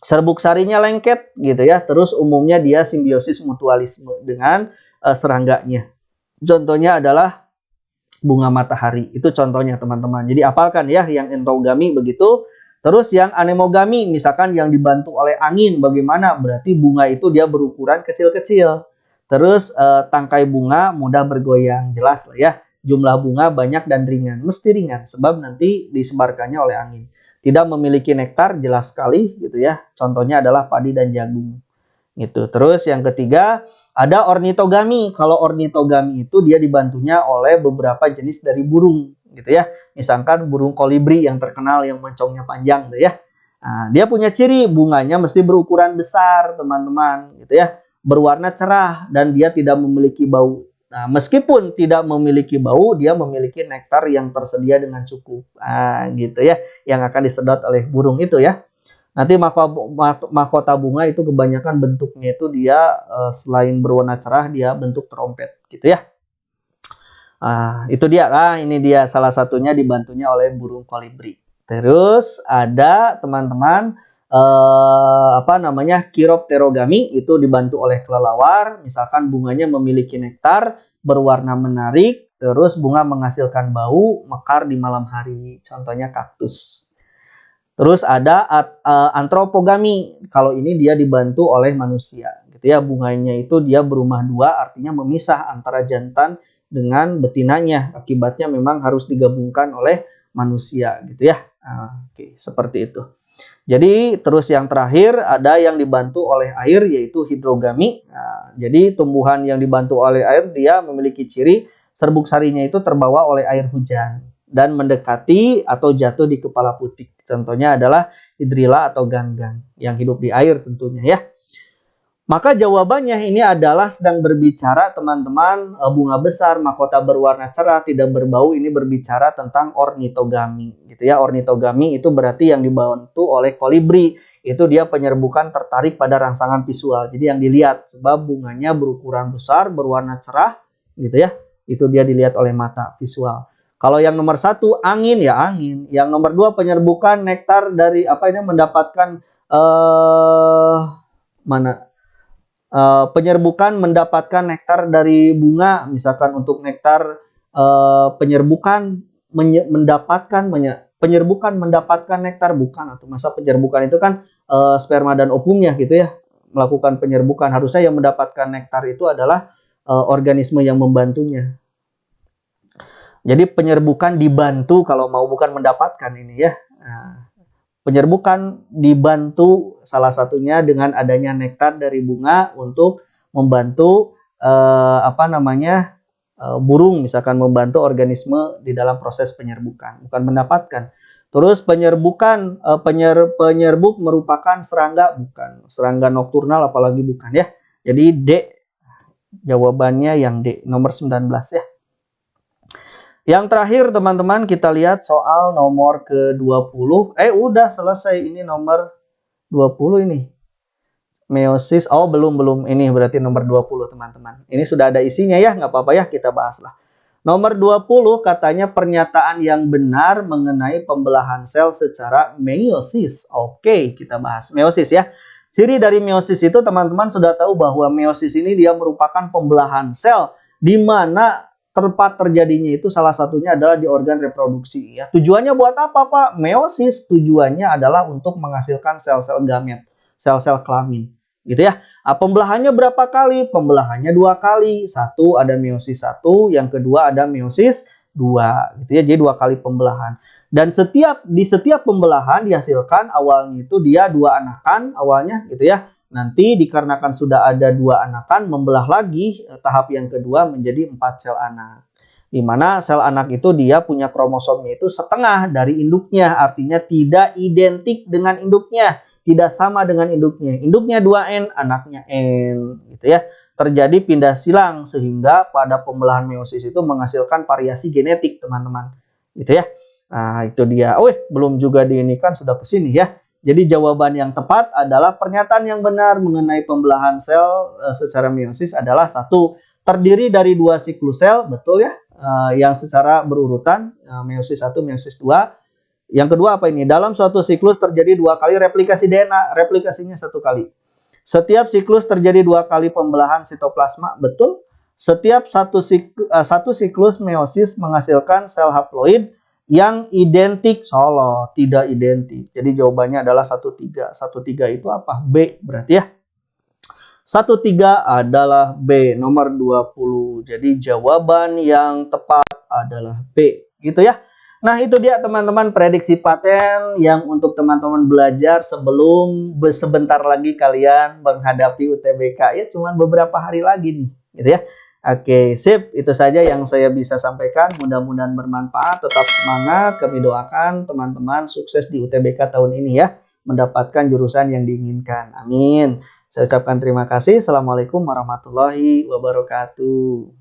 Serbuk sarinya lengket gitu ya. Terus umumnya dia simbiosis mutualisme dengan serangganya. Contohnya adalah bunga matahari. Itu contohnya teman-teman. Jadi apalkan ya yang entogami begitu. Terus yang anemogami, misalkan yang dibantu oleh angin, bagaimana? Berarti bunga itu dia berukuran kecil-kecil. Terus tangkai bunga mudah bergoyang, jelas lah ya. Jumlah bunga banyak dan ringan, mesti ringan sebab nanti disebarkannya oleh angin. Tidak memiliki nektar, jelas sekali gitu ya. Contohnya adalah padi dan jagung. Gitu. Terus yang ketiga ada ornitogami. Kalau ornitogami itu dia dibantunya oleh beberapa jenis dari burung gitu ya. Misalkan burung kolibri yang terkenal yang moncongnya panjang gitu ya. Nah, dia punya ciri bunganya mesti berukuran besar teman-teman gitu ya. Berwarna cerah dan dia tidak memiliki bau. Nah, meskipun tidak memiliki bau, dia memiliki nektar yang tersedia dengan cukup. Gitu ya. Yang akan disedot oleh burung itu ya. Nanti mahkota bunga itu kebanyakan bentuknya itu dia selain berwarna cerah dia bentuk trompet gitu ya. Itu dia ini dia salah satunya dibantunya oleh burung kolibri. Terus ada teman-teman Chiropterogami itu dibantu oleh kelelawar. Misalkan bunganya memiliki nektar, berwarna menarik, terus bunga menghasilkan bau, mekar di malam hari. Contohnya kaktus. Terus ada antropogami. Kalau ini dia dibantu oleh manusia gitu ya. Bunganya itu dia berumah dua, artinya memisah antara jantan dengan betinanya. Akibatnya memang harus digabungkan oleh manusia gitu ya. Oke, seperti itu. Jadi terus yang terakhir ada yang dibantu oleh air yaitu hidrogami. Jadi tumbuhan yang dibantu oleh air dia memiliki ciri serbuk sarinya itu terbawa oleh air hujan dan mendekati atau jatuh di kepala putik. Contohnya adalah hidrilla atau ganggang yang hidup di air tentunya ya. Maka jawabannya ini adalah sedang berbicara teman-teman bunga besar, mahkota berwarna cerah, tidak berbau, ini berbicara tentang ornitogami gitu ya. Ornitogami itu berarti yang dibantu oleh kolibri. Itu dia penyerbukan tertarik pada rangsangan visual. Jadi yang dilihat sebab bunganya berukuran besar, berwarna cerah gitu ya. Itu dia dilihat oleh mata visual. Kalau yang nomor satu angin ya angin. Yang nomor dua penyerbukan nektar dari mendapatkan penyerbukan mendapatkan nektar dari bunga, misalkan untuk nektar penyerbukan mendapatkan nektar bukan, atau masa penyerbukan itu kan sperma dan ovumnya gitu ya melakukan penyerbukan. Harusnya yang mendapatkan nektar itu adalah organisme yang membantunya. Jadi penyerbukan dibantu kalau mau, bukan mendapatkan ini ya. Penyerbukan dibantu salah satunya dengan adanya nektar dari bunga untuk membantu burung, misalkan membantu organisme di dalam proses penyerbukan, bukan mendapatkan. Terus penyerbukan penyerbuk merupakan serangga, bukan serangga nokturnal apalagi bukan ya. Jadi D jawabannya yang D nomor 19 ya. Yang terakhir teman-teman kita lihat soal nomor ke-20. Udah selesai ini nomor 20 ini. Meiosis. Belum. Ini berarti nomor 20 teman-teman. Ini sudah ada isinya ya, nggak apa-apa ya, kita bahas lah. Nomor 20 katanya pernyataan yang benar mengenai pembelahan sel secara meiosis. Oke, kita bahas meiosis ya. Ciri dari meiosis itu teman-teman sudah tahu bahwa meiosis ini dia merupakan pembelahan sel di mana tempat terjadinya itu salah satunya adalah di organ reproduksi ya. Tujuannya buat apa Pak? Meiosis tujuannya adalah untuk menghasilkan sel-sel gamet, sel-sel kelamin gitu ya. Pembelahannya berapa kali? Pembelahannya 2 kali. Satu ada meiosis 1, yang kedua ada meiosis 2 gitu ya. Jadi 2 kali pembelahan. Dan di setiap pembelahan dihasilkan awalnya itu dia 2 anakan awalnya gitu ya. Nanti dikarenakan sudah ada 2 anakan, membelah lagi tahap yang kedua menjadi 4 sel anak. Di mana sel anak itu dia punya kromosomnya itu setengah dari induknya, artinya tidak identik dengan induknya, tidak sama dengan induknya. Induknya 2N, anaknya N, gitu ya. Terjadi pindah silang sehingga pada pembelahan meiosis itu menghasilkan variasi genetik, teman-teman. Gitu ya. Nah, itu dia. Belum juga diinikan sudah ke sini ya. Jadi jawaban yang tepat adalah pernyataan yang benar mengenai pembelahan sel secara meiosis adalah 1. Terdiri dari 2 siklus sel, betul ya, yang secara berurutan, meiosis 1, meiosis 2. Yang kedua apa ini? Dalam suatu siklus terjadi 2 kali replikasi DNA, replikasinya 1 kali. Setiap siklus terjadi 2 kali pembelahan sitoplasma, betul. Setiap satu siklus meiosis menghasilkan sel haploid yang identik, salah, tidak identik. Jadi jawabannya adalah 13. 13 itu apa? B berarti ya. 13 adalah B, nomor 20. Jadi jawaban yang tepat adalah B, gitu ya. Nah, itu dia teman-teman prediksi paten yang untuk teman-teman belajar sebelum sebentar lagi kalian menghadapi UTBK. Ya, cuma beberapa hari lagi nih, gitu ya. Oke, sip. Itu saja yang saya bisa sampaikan. Mudah-mudahan bermanfaat. Tetap semangat. Kami doakan teman-teman sukses di UTBK tahun ini ya. Mendapatkan jurusan yang diinginkan. Amin. Saya ucapkan terima kasih. Assalamualaikum warahmatullahi wabarakatuh.